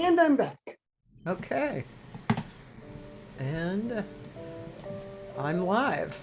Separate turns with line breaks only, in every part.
And I'm back.
Okay. And I'm live.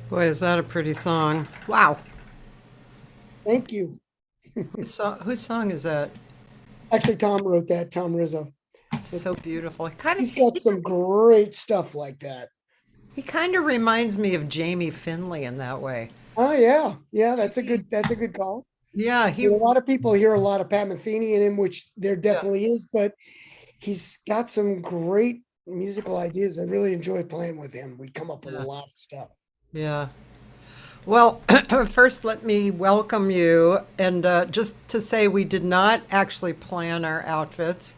Boy, is that a pretty song. Wow.
Thank you.
Whose song is that?
Actually, Tom wrote that, Tom Rizzo.
It's
But
so beautiful. It kind of
he's got some great stuff like that.
he kind of reminds me of Jamie Finley in that way.
Oh yeah. Yeah, that's a good call.
Yeah,
A lot of people hear a lot of Pat Metheny in him, which there
yeah,
definitely is, but he's got some great musical ideas. I really enjoy playing with him. We come up with a
yeah,
lot of stuff.
yeah. Well, first let me welcome you and just to say we did not actually plan our outfits.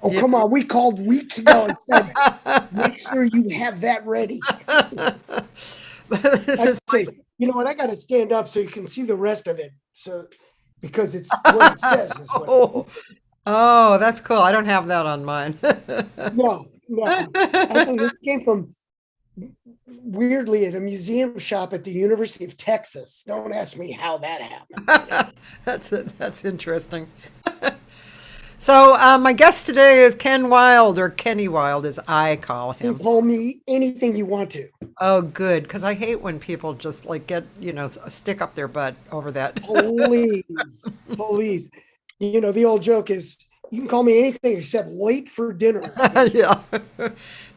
Oh,
Yeah.
come on. We called weeks ago and said, make sure you have that ready.
This
I
is
say, you know what? I got to stand up so you can see the rest of it. So, because it's what it says is what.
oh, oh, that's cool. I don't have that on mine.
No, no. Actually, this came from weirdly at a museum shop at the University of Texas. Don't ask me how that happened.
That's interesting. So my guest today is Ken Wild, or Kenny Wild, as I call
You can
him.
call me anything you want to.
Oh, good, because I hate when people just like get a stick up their butt over that.
Please, please. You know, the old joke is you can call me anything except late for dinner.
Yeah,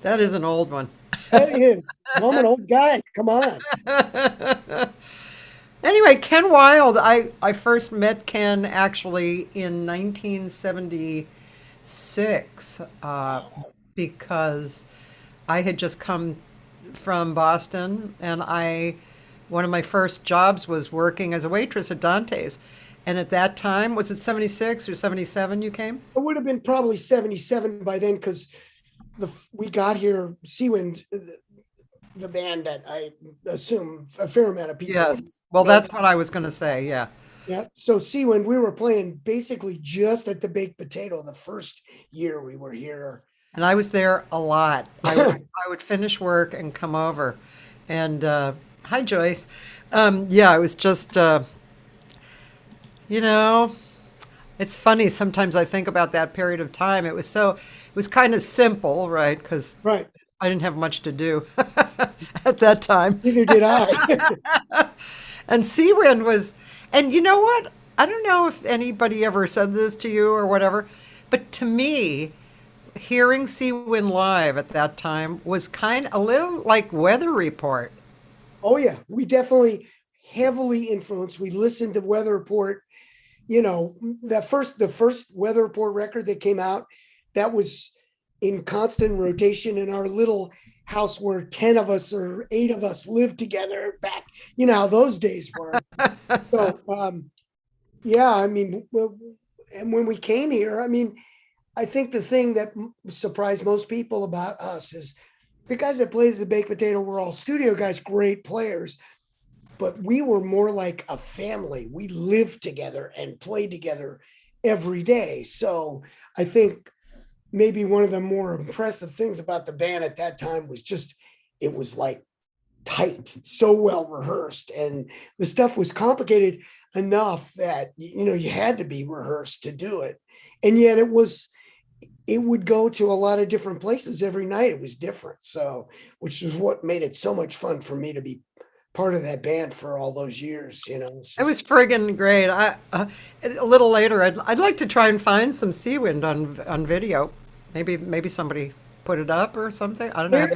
that is an old one.
That is. Well, I'm an old guy. Come on.
Anyway, Ken Wild, I first met Ken actually in 1976 because I had just come from Boston and one of my first jobs was working as a waitress at Dante's. And at that time, was it 76 or 77 you came?
It would have been probably 77 by then because we got here, Seawind, the band that I assume a fair amount of people
Yes. Well,
know.
that's what I was going to say. Yeah.
Yeah. So Seawind, we were playing basically just at the Baked Potato the first year we were here.
And I was there a lot. I would finish work and come over. And hi, Joyce. Yeah, it was just, you know, it's funny. Sometimes I think about that period of time. It was kind of simple, right? Because
Right.
I didn't have much to do at that time.
Neither did I.
And Seawind was, and you know what? I don't know if anybody ever said this to you or whatever, but to me, hearing Seawind live at that time was kind of a little like Weather Report.
Oh yeah, we definitely heavily influenced. We listened to Weather Report. You know, the first Weather Report record that came out, that was in constant rotation in our little house where 10 of us or 8 of us lived together back. You know how those days were. So yeah, I mean, well, and when we came here, I mean, I think the thing that surprised most people about us is the guys that played at the Baked Potato were all studio guys, great players, but we were more like a family. We lived together and played together every day. So I think maybe one of the more impressive things about the band at that time was just it was like tight, so well rehearsed, and the stuff was complicated enough that you had to be rehearsed to do it, and yet it would go to a lot of different places every night. It was different, so which is what made it so much fun for me to be part of that band for all those years.
It was friggin' great. A little later, I'd like to try and find some Seawind on video. Maybe somebody put it up or something. I don't know. Have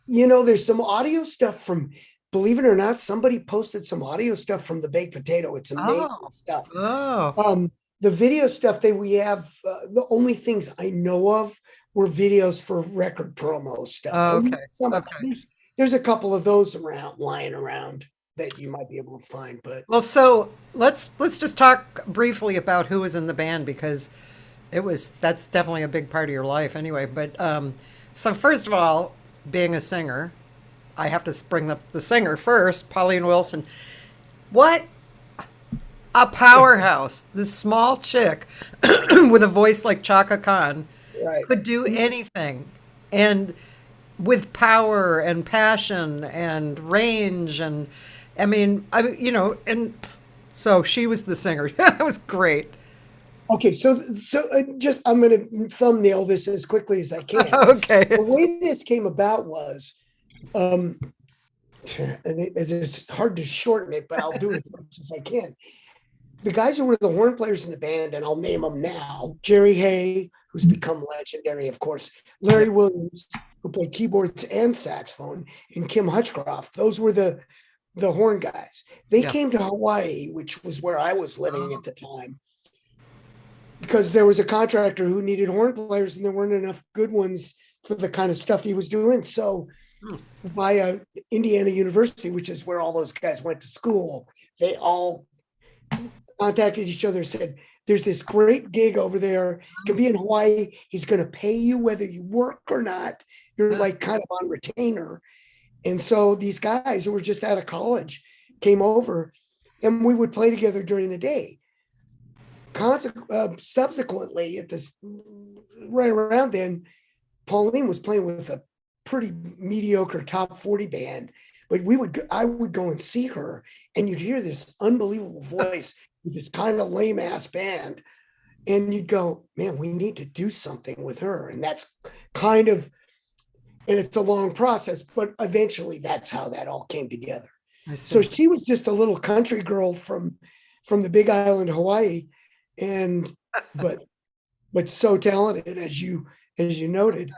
you
there's there's some audio stuff from, believe it or not, somebody posted some audio stuff from the Baked Potato. It's amazing
Oh,
stuff.
oh,
The video stuff that we have, the only things I know of were videos for record promo stuff.
oh,
And
okay,
some
okay.
there's a couple of those lying around that you might be able to find. But
Well, so let's just talk briefly about who was in the band because that's definitely a big part of your life anyway. But so first of all, being a singer, I have to bring up the singer first, Pauline Wilson. What a powerhouse! This small chick with a voice like Chaka Khan
right,
could do anything, and with power and passion and range and and so she was the singer. That was great.
okay, so just I'm going to thumbnail this as quickly as I can.
Okay.
The way this came about was Um, and it's hard to shorten it, but I'll do it as much as I can. The guys who were the horn players in the band, and I'll name them now: Jerry Hay, who's become legendary, of course, Larry Williams, who played keyboards and saxophone, and Kim Hutchcroft. Those were the horn guys. They
Yeah.
came to Hawaii, which was where I was living at the time, because there was a contractor who needed horn players, and there weren't enough good ones for the kind of stuff he was doing. So,
Hmm.
via Indiana University, which is where all those guys went to school, they all contacted each other and said, there's this great gig over there. It can be in Hawaii. He's going to pay you whether you work or not. You're like kind of on retainer. And so these guys who were just out of college came over, and we would play together during the day. Subsequently, at this right around then, Pauline was playing with a pretty mediocre top 40 band, but I would go and see her, and you'd hear this unbelievable voice with this kind of lame ass band, and you'd go, man, we need to do something with her. And that's kind of, and it's a long process, but eventually that's how that all came together.
I
So
see.
she was just a little country girl from the big island of Hawaii, and but so talented, as you noted.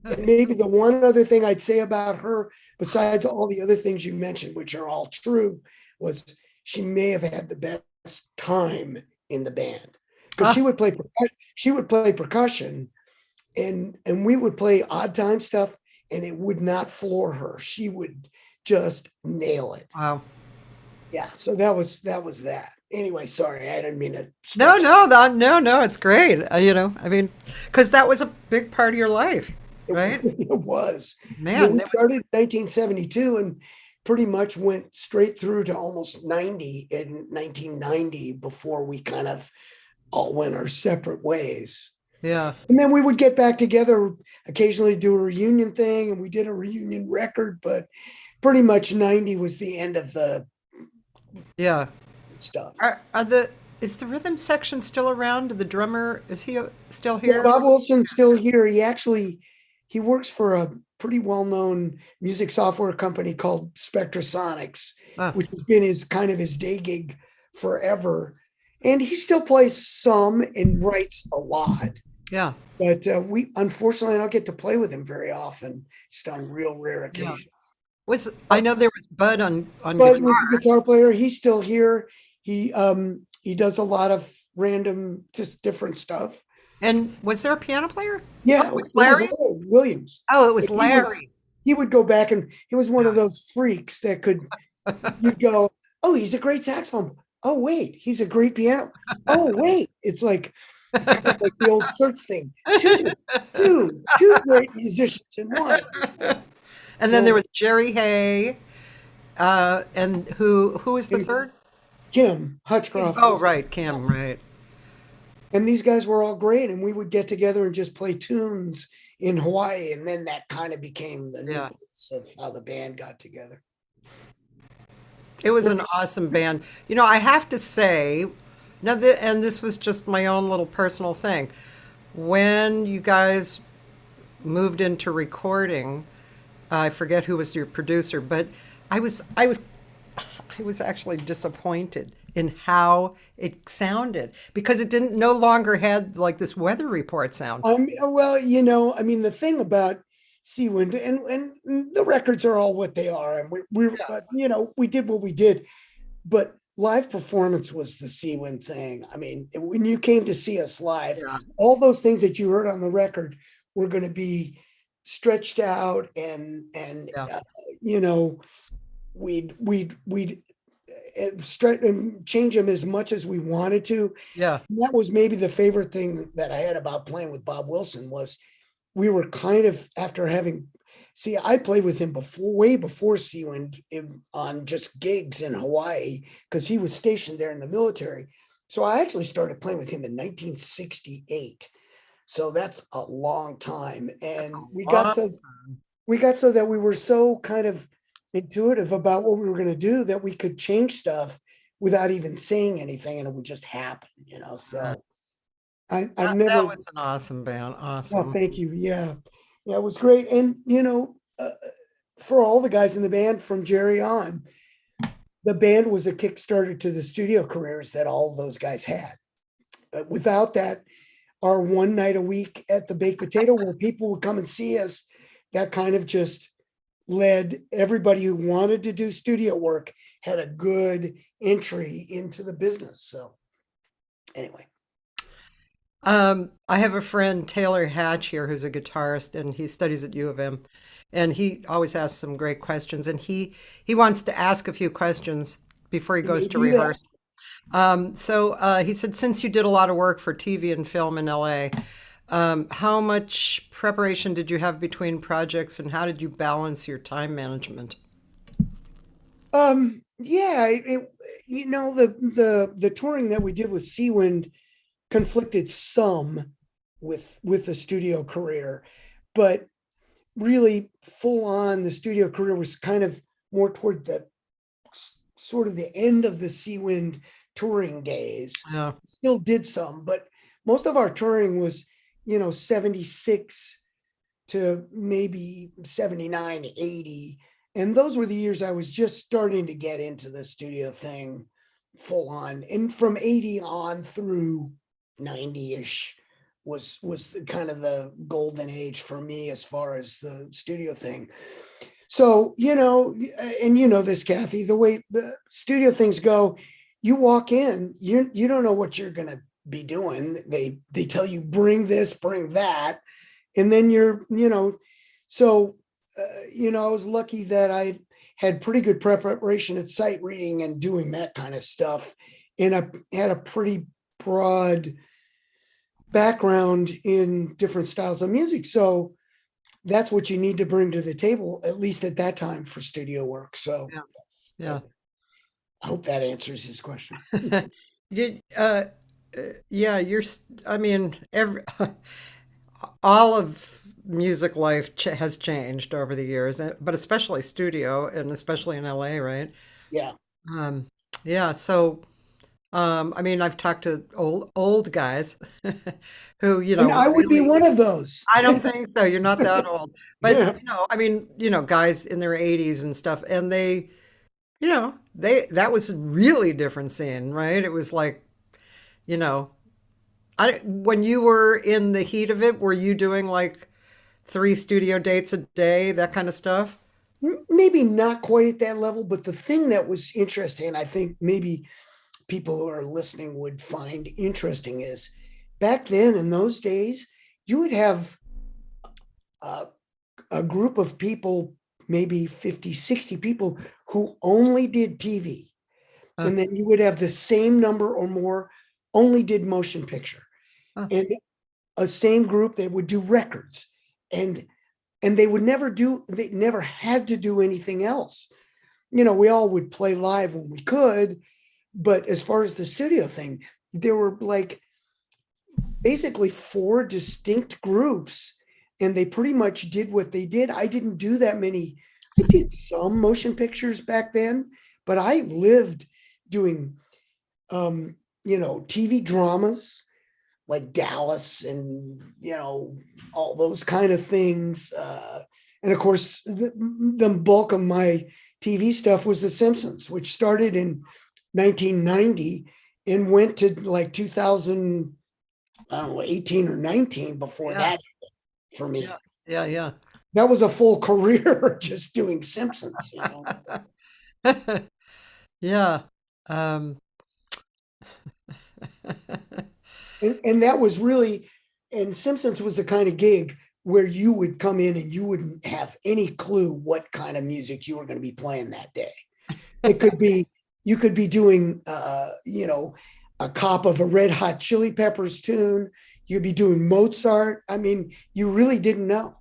And maybe the one other thing I'd say about her, besides all the other things you mentioned, which are all true, was she may have had the best time in the band, because
Ah,
she would play percussion, and we would play odd time stuff, and it would not floor her. She would just nail it.
wow.
Yeah, so that was that. Anyway, sorry, I didn't mean to
No,
stretch
no, no, it's great. I mean, because that was a big part of your life,
it.
right?
It was.
Man,
We
it was,
started in 1972 and pretty much went straight through to almost 90 in 1990 before we kind of all went our separate ways.
yeah,
And then we would get back together, occasionally do a reunion thing, and we did a reunion record, but pretty much 90 was the end of the
yeah.
stuff.
Are is the rhythm section still around? The drummer, is he still
Yeah,
here?
Bob Wilson's still here. He works for a pretty well-known music software company called Spectrasonics,
Ah,
which has been his kind of his day gig forever. And he still plays some and writes a lot.
yeah,
But we unfortunately don't get to play with him very often, just on real rare
yeah.
occasions.
I know there was Bud on
But
guitar.
was a guitar player. He's still here. He does a lot of random, just different stuff.
And was there a piano player? Oh,
Yeah,
it was
it was
Larry?
Larry Williams.
Oh, it was
And
Larry.
he would go back, and he was one of
Yeah.
those freaks that could, you'd go, oh, he's a great saxophone. Oh, wait, he's a great piano. Oh, wait. It's kind of like the old search thing. Two great musicians in one.
And then there
Well,
was Jerry Hay, and who was the
and
third?
Kim Hutchcroft
Oh,
was the
right, Kim,
saxophone.
right.
And these guys were all great, and we would get together and just play tunes in Hawaii, and then that kind of became the
Yeah.
nucleus of how the band got together.
It was an awesome band. I have to say, now and this was just my own little personal thing. When you guys moved into recording, I forget who was your producer, but I was I was I was actually disappointed in how it sounded because it didn't no longer had like this weather report sound.
Well, I mean, the thing about Seawind, and the records are all what they are, and
Yeah,
we did what we did, but live performance was the Seawind thing. I mean, when you came to see us live,
yeah,
all those things that you heard on the record were going to be stretched out, and
yeah,
you know, we'd stretch and change them as much as we wanted to.
yeah,
That was maybe the favorite thing that I had about playing with Bob Wilson was we were kind of after having I played with him way before Seawind on just gigs in Hawaii because he was stationed there in the military. So I actually started playing with him in 1968. So that's a long time.
that's a
And
long.
we got so that we were so kind of intuitive about what we were going to do that we could change stuff without even saying anything, and it would just happen. So I've
That
never.
was an awesome band.
Oh,
Awesome.
thank you. Yeah, yeah, it was great. And for all the guys in the band from Jerry on, the band was a Kickstarter to the studio careers that all of those guys had. Without that, our one night a week at the Baked Potato where people would come and see us, that kind of just led everybody who wanted to do studio work had a good entry into the business. So anyway.
I have a friend, Taylor Hatch here, who's a guitarist and he studies at U of M. And he always asks some great questions. And he wants to ask a few questions before he goes to rehearse. He said, since you did a lot of work for TV and film in LA, how much preparation did you have between projects and how did you balance your time management?
Yeah, the touring that we did with Seawind conflicted some with the studio career, but really full on the studio career was kind of more toward the sort of the end of the Seawind touring days.
Yeah.
Still did some, but most of our touring was, 76 to maybe 79, 80. And those were the years I was just starting to get into the studio thing full on. And from 80 on through 90-ish was the kind of the golden age for me as far as the studio thing. So, and this, Cathy, the way the studio things go, you walk in, you don't know what you're going to be doing. They tell you, bring this, bring that. And then I was lucky that I had pretty good preparation at sight reading and doing that kind of stuff. And I had a pretty broad background in different styles of music. So that's what you need to bring to the table, at least at that time, for studio work. So
Yeah.
I hope that answers his question.
All of music life has changed over the years, but especially studio and especially in LA, right?
Yeah.
Yeah. So, I've talked to old guys who,
And I would be
really,
one of those.
I don't think so. You're not that old,
Yeah.
but guys in their 80s and stuff, and that was a really different scene, right? It was like, when you were in the heat of it, were you doing like 3 studio dates a day, that kind of stuff?
Maybe not quite at that level, but the thing that was interesting, I think maybe people who are listening would find interesting, is back then in those days, you would have a group of people, maybe 50, 60 people who only did TV. And then you would have the same number or more only did motion picture. And a same group that would do records. And they never had to do anything else. We all would play live when we could, but as far as the studio thing, there were like basically 4 distinct groups, and they pretty much did what they did. I didn't do that many. I did some motion pictures back then, but I lived doing, TV dramas like Dallas and, all those kind of things. And of course, the bulk of my TV stuff was The Simpsons, which started in 1990 and went to like 2000, I don't know, 18 or 19 before that for me.
Yeah.
That was a full career just doing Simpsons.
Yeah. Um,
And that was really, and Simpsons was the kind of gig where you would come in and you wouldn't have any clue what kind of music you were going to be playing that day. It could be, you could be doing, a cop of a Red Hot Chili Peppers tune. You'd be doing Mozart. You really didn't know.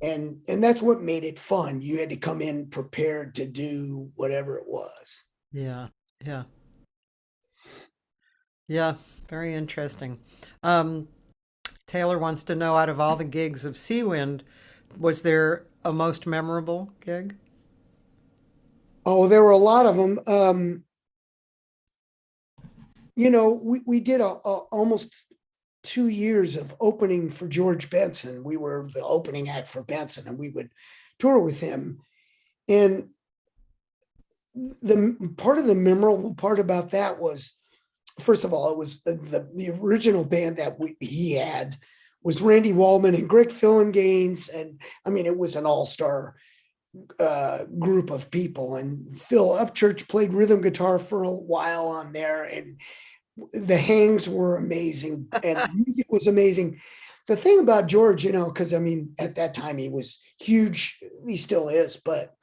And that's what made it fun. You had to come in prepared to do whatever it was.
yeah. Yeah. Very interesting. Taylor wants to know, out of all the gigs of Seawind, was there a most memorable gig?
Oh, there were a lot of them. We did almost 2 years of opening for George Benson. We were the opening act for Benson, and we would tour with him. And the part of the memorable part about that was, first of all, it was the original band that he had was Randy Waldman and Greg Phillinganes. And I mean, it was an all-star group of people. And Phil Upchurch played rhythm guitar for a while on there. And the hangs were amazing and the music was amazing. The thing about George, because I mean, at that time he was huge. He still is, but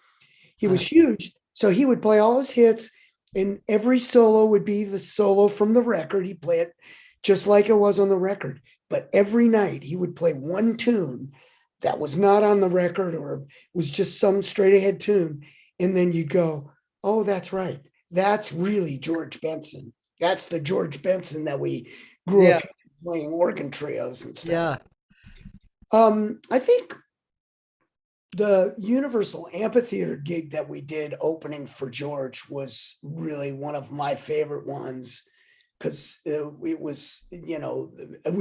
he was huge. So he would play all his hits, and every solo would be the solo from the record. He'd play it just like it was on the record. But every night he would play one tune that was not on the record or was just some straight ahead tune. And then you'd go, oh, that's right. That's really George Benson. That's the George Benson that we grew up playing organ trios and stuff.
Yeah.
I think the Universal Amphitheater gig that we did opening for George was really one of my favorite ones, because it was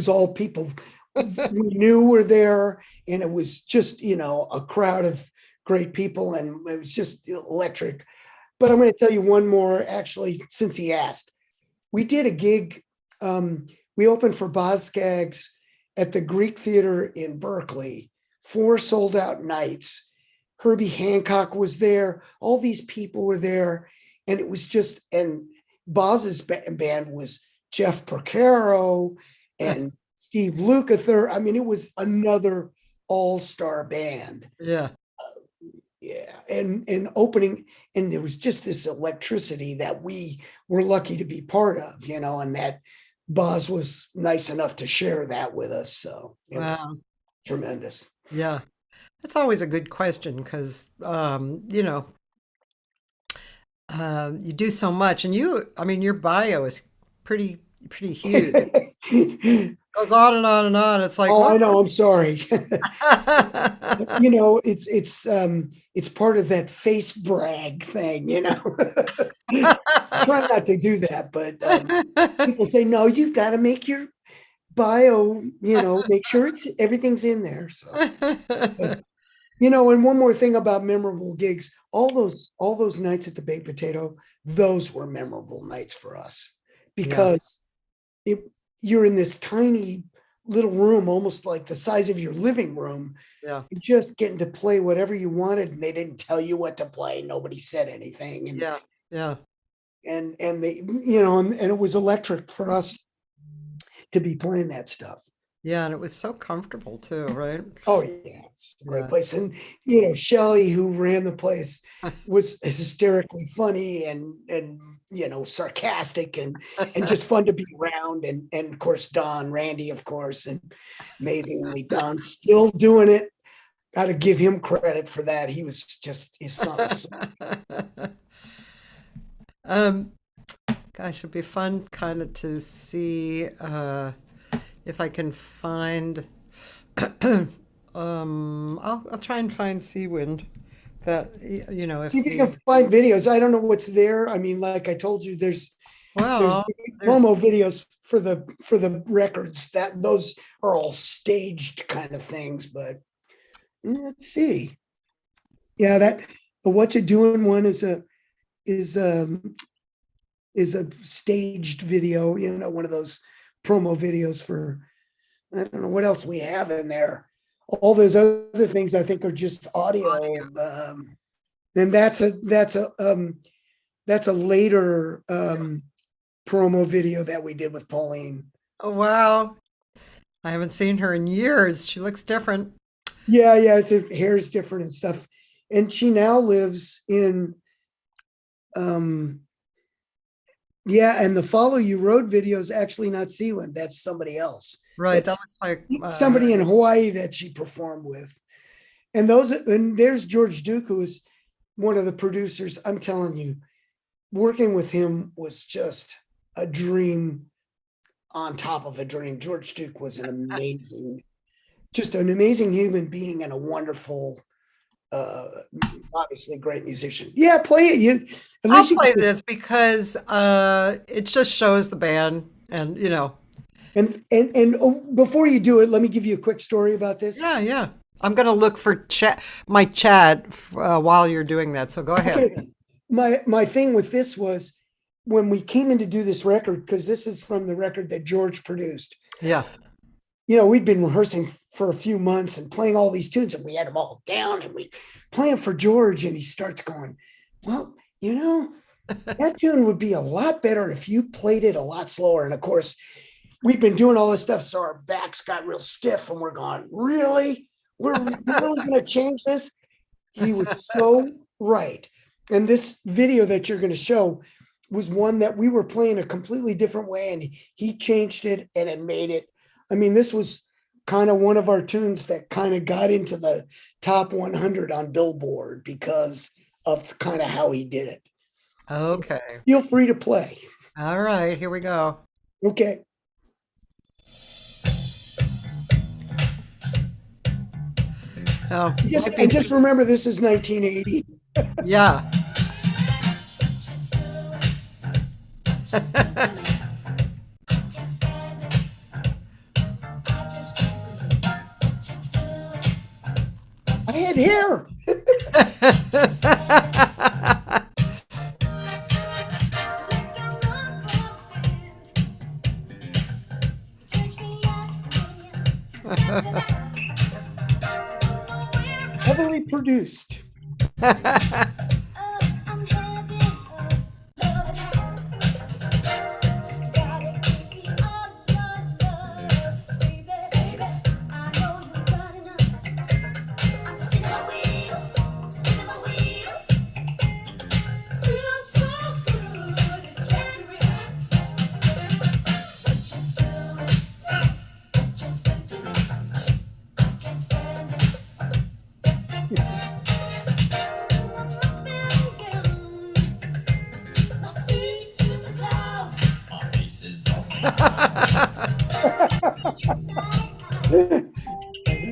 all people we knew were there, and it was just, a crowd of great people, and it was just electric. But I'm going to tell you one more, actually, since he asked. We did a gig. We opened for Boz Scaggs at the Greek Theater in Berkeley, 4 sold out nights. Herbie Hancock was there. All these people were there. And it was just, and Boz's band was Jeff Porcaro and Steve Lukather. I mean, it was another all-star band.
Yeah.
Yeah. And opening, and there was just this electricity that we were lucky to be part of, and that Boz was nice enough to share that with us. So it was tremendous.
Yeah. That's always a good question because, you do so much, and your bio is pretty huge. Goes on and on and on. It's like,
oh, I know. I'm sorry. It's part of that face brag thing, Try not to do that, but people say, no, you've got to make your bio, make sure everything's in there. So, but, and one more thing about memorable gigs, all those nights at the Baked Potato, those were memorable nights for us, because you're in this tiny little room, almost like the size of your living room.
Yeah.
You're just getting to play whatever you wanted, and they didn't tell you what to play. Nobody said anything. And,
yeah.
And they, and it was electric for us to be playing that stuff.
Yeah, and it was so comfortable too, right?
Oh yeah, it's a great place. And Shelley, who ran the place, was hysterically funny and sarcastic and just fun to be around. And of course Randy, of course, and amazingly Don's still doing it. Got to give him credit for that. He was just his son.
Gosh, it'd be fun kind of to see if I can find. I'll try and find Seawind. That if
See if you can find videos. I don't know what's there. I mean, like I told you, there's promo videos for the records. That those are all staged kind of things. But let's see. Yeah, that the What You Doing one is a staged video. One of those promo videos for, I don't know what else we have in there. All those other things I think are just audio. And that's a later promo video that we did with Pauline.
Oh wow, I haven't seen her in years. She looks different.
Yeah, her hair's different and stuff. And she now lives in and the Follow You Road video is actually not Seawind. That's somebody else.
Right. That looks like
somebody in Hawaii that she performed with. And there's George Duke, who is one of the producers. I'm telling you, working with him was just a dream on top of a dream. George Duke was an amazing human being and a wonderful, obviously great musician. Yeah, play it.
I'll play this because it just shows the band, and
And before you do it, let me give you a quick story about this.
Yeah. I'm going to look for my chat while you're doing that. So go ahead.
Okay. My thing with this was when we came in to do this record, because this is from the record that George produced.
Yeah.
We'd been rehearsing for a few months and playing all these tunes, and we had them all down, and we playing for George, and he starts going, well, that tune would be a lot better if you played it a lot slower. And of course, we'd been doing all this stuff, so our backs got real stiff, and we're going, really? We're really going to change this? He was so right. And this video that you're going to show was one that we were playing a completely different way, and he changed it, and it made it. I mean, this was kind of one of our tunes that kind of got into the top 100 on Billboard because of kind of how he did it.
Okay.
So feel free to play.
All right. Here we go.
Okay.
Oh,
just remember, this is 1980.
Yeah.
I had hair. Heavily produced.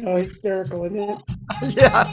Oh, hysterical, isn't it?
Yeah.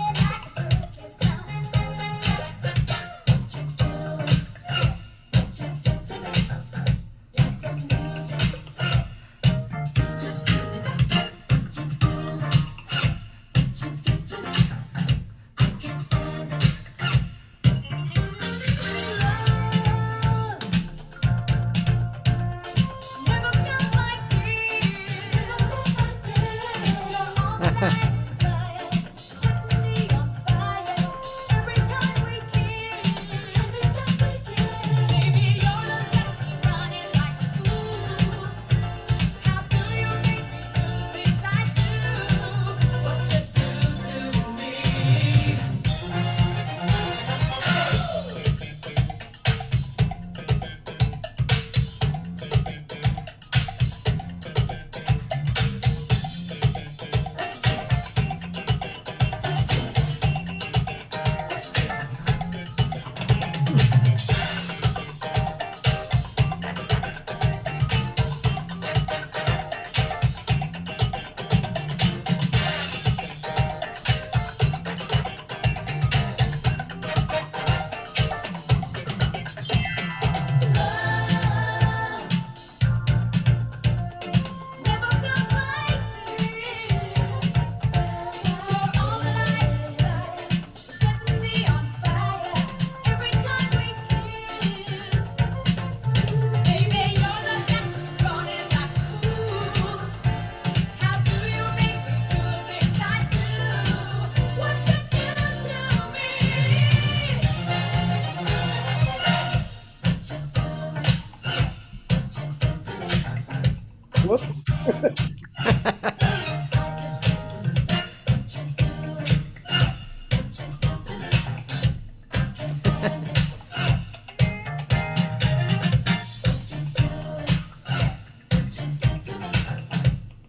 Whoops.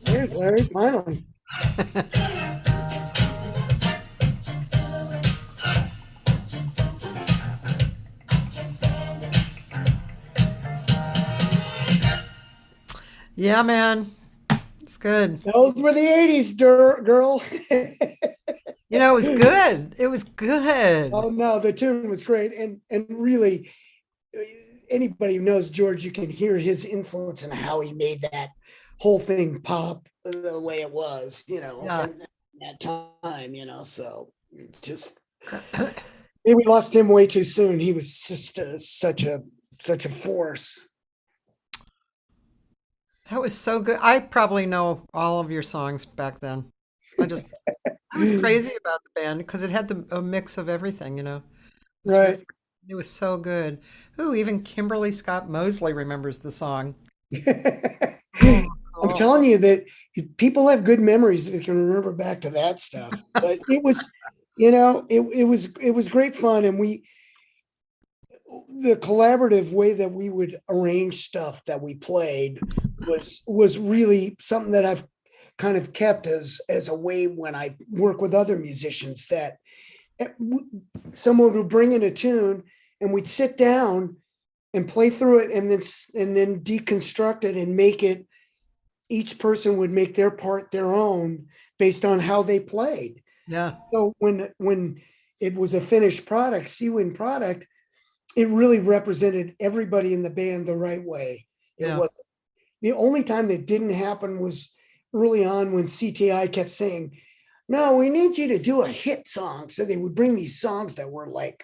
There's Larry, finally.
Yeah, man. It's good.
Those were the 80s, girl.
It was good. It was good.
Oh no, the tune was great. And really, anybody who knows George, you can hear his influence and how he made that whole thing pop the way it was,
Yeah.
that time, so it just, maybe we lost him way too soon. He was just such a force.
That was so good. I probably know all of your songs back then. I was crazy about the band because it had a mix of everything, It was really,
Right.
it was so good. Ooh, even Kimberly Scott Mosley remembers the song. Oh,
I'm
cool.
telling you that people have good memories that can remember back to that stuff. But it was, it was great fun, and the collaborative way that we would arrange stuff that we played was really something that I've kind of kept as a way when I work with other musicians, that someone would bring in a tune and we'd sit down and play through it, and then deconstruct it and make it, each person would make their part their own based on how they played.
Yeah,
So when it was a finished product, Seawind product, it really represented everybody in the band the right way. It
yeah.
was the only time that didn't happen was early on when CTI kept saying, "No, we need you to do a hit song." So they would bring these songs that were like,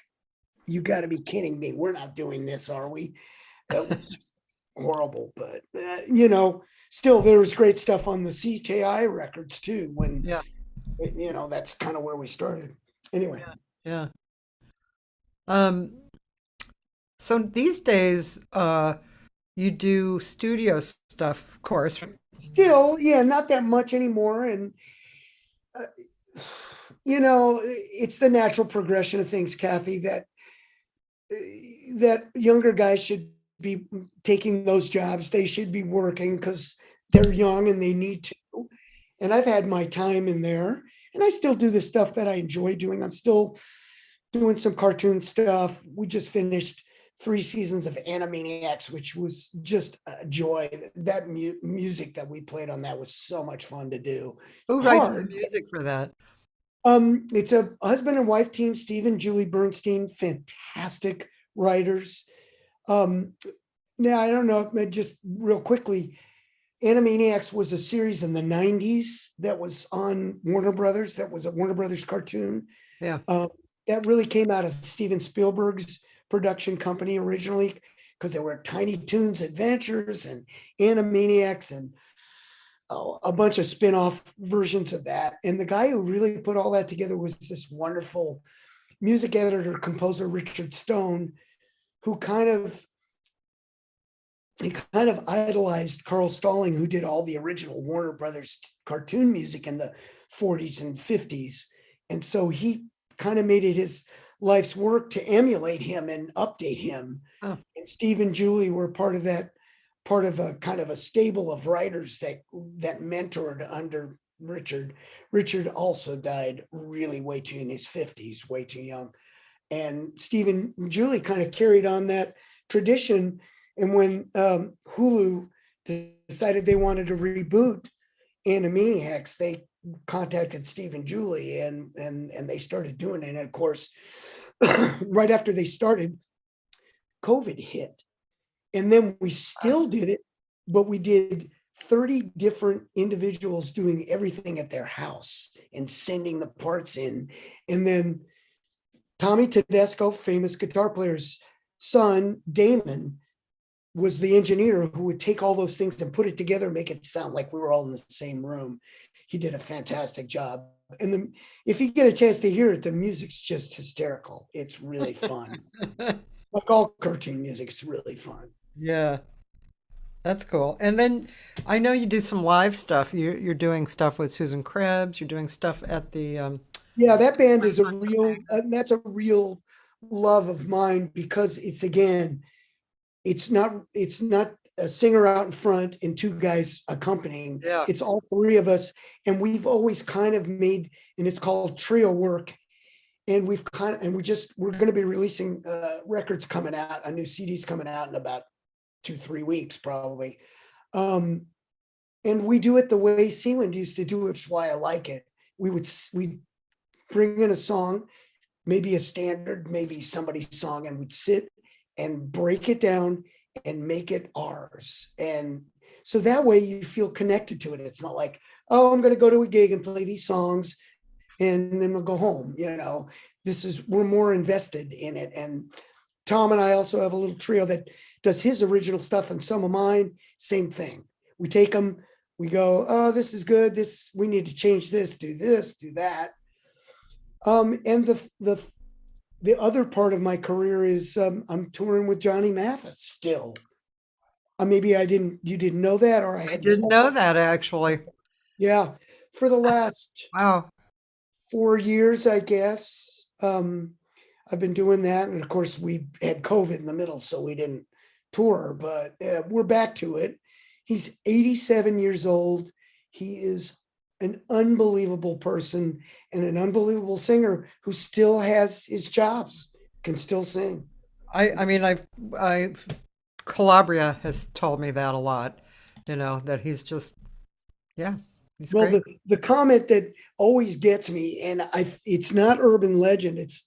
"You got to be kidding me. We're not doing this, are we?" That was just horrible. But, still, there was great stuff on the CTI records too, when,
Yeah,
that's kind of where we started. Anyway,
yeah, yeah. Um, so these days, you do studio stuff, of course.
still, yeah, not that much anymore. And, uh, it's the natural progression of things, Cathy, that younger guys should be taking those jobs. They should be working because they're young and they need to. And I've had my time in there, and I still do the stuff that I enjoy doing. I'm still doing some cartoon stuff. We just finished 3 seasons of Animaniacs, which was just a joy. That music that we played on that was so much fun to do.
Who writes the
Hard.
music for that?
It's a husband and wife team, Steve and Julie Bernstein, fantastic writers. Um, Now, I don't know, just real quickly, Animaniacs was a series in the 90s that was on Warner Brothers. That was a Warner Brothers cartoon.
Yeah.
Uh, that really came out of Steven Spielberg's production company originally, because there were Tiny Toons Adventures and Animaniacs and a bunch of spin-off versions of that. And the guy who really put all that together was this wonderful music editor, composer, Richard Stone, who he kind of idolized Carl Stalling, who did all the original Warner Brothers cartoon music in the 40s and 50s. And so he kind of made it his life's work to emulate him and update him.
Oh,
And Steve and Julie were part of that, part of a kind of a stable of writers that mentored under Richard. Richard also died really way too in his 50s, way too young. And Steve and Julie kind of carried on that tradition. And when Hulu decided they wanted to reboot Animaniacs, they contacted Steve and Julie, and they started doing it. And of course, right after they started, COVID hit. And then we still did it, but we did 30 different individuals doing everything at their house and sending the parts in. And then Tommy Tedesco, famous guitar player's son, Damon, was the engineer who would take all those things and put it together and make it sound like we were all in the same room. He did a fantastic job. And if you get a chance to hear it, the music's just hysterical. It's really fun. Like all cartoon music, it's really fun.
yeah, that's cool. And then I know you do some live stuff. You're doing stuff with Susan Krebs. You're doing stuff at the
Yeah, that band is a
Renaissance
real,
Fair.
that's a real love of mine, because it's, again, it's not a singer out in front and two guys accompanying.
Yeah.
It's all three of us, and we've always kind of made, and it's called trio work. And we're going to be releasing records coming out, a new CD's coming out in about 2-3 weeks probably. Um, and we do it the way Seawind used to do it, which is why I like it. We bring in a song, maybe a standard, maybe somebody's song, and we'd sit and break it down and make it ours. And so that way you feel connected to it. It's not like, oh, I'm going to go to a gig and play these songs. and then we'll go home. We're more invested in it. And Tom and I also have a little trio that does his original stuff and some of mine, same thing. We take them, we go, oh, this is good. We need to change this, do that. And the other part of my career is I'm touring with Johnny Mathis still. Maybe you didn't know that, or I
I
had,
didn't know that actually.
yeah, for the last
Wow.
4 years, I guess. I've been doing that. And of course, we had COVID in the middle, so we didn't tour, but we're back to it. He's 87 years old. He is an unbelievable person and an unbelievable singer who still has his chops, can still sing.
I mean, I've Calabria has told me that a lot, that he's just, yeah, he's
Well,
great.
the comment that always gets me, and it's not urban legend, it's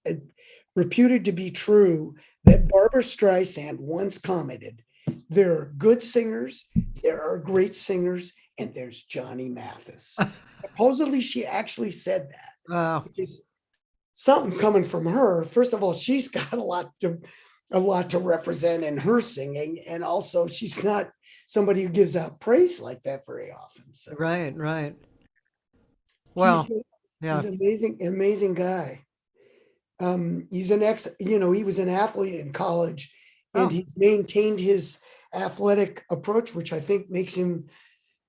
reputed to be true, that Barbara Streisand once commented, there are good singers, there are great singers, and there's Johnny Mathis. Supposedly, she actually said that.
Wow.
Which is something coming from her. First of all, she's got a lot to represent in her singing, and also she's not somebody who gives out praise like that very often. So
Right, right.
he's
Well, yeah.
an amazing guy. He's he was an athlete in college, and
Oh,
he's maintained his athletic approach, which I think makes him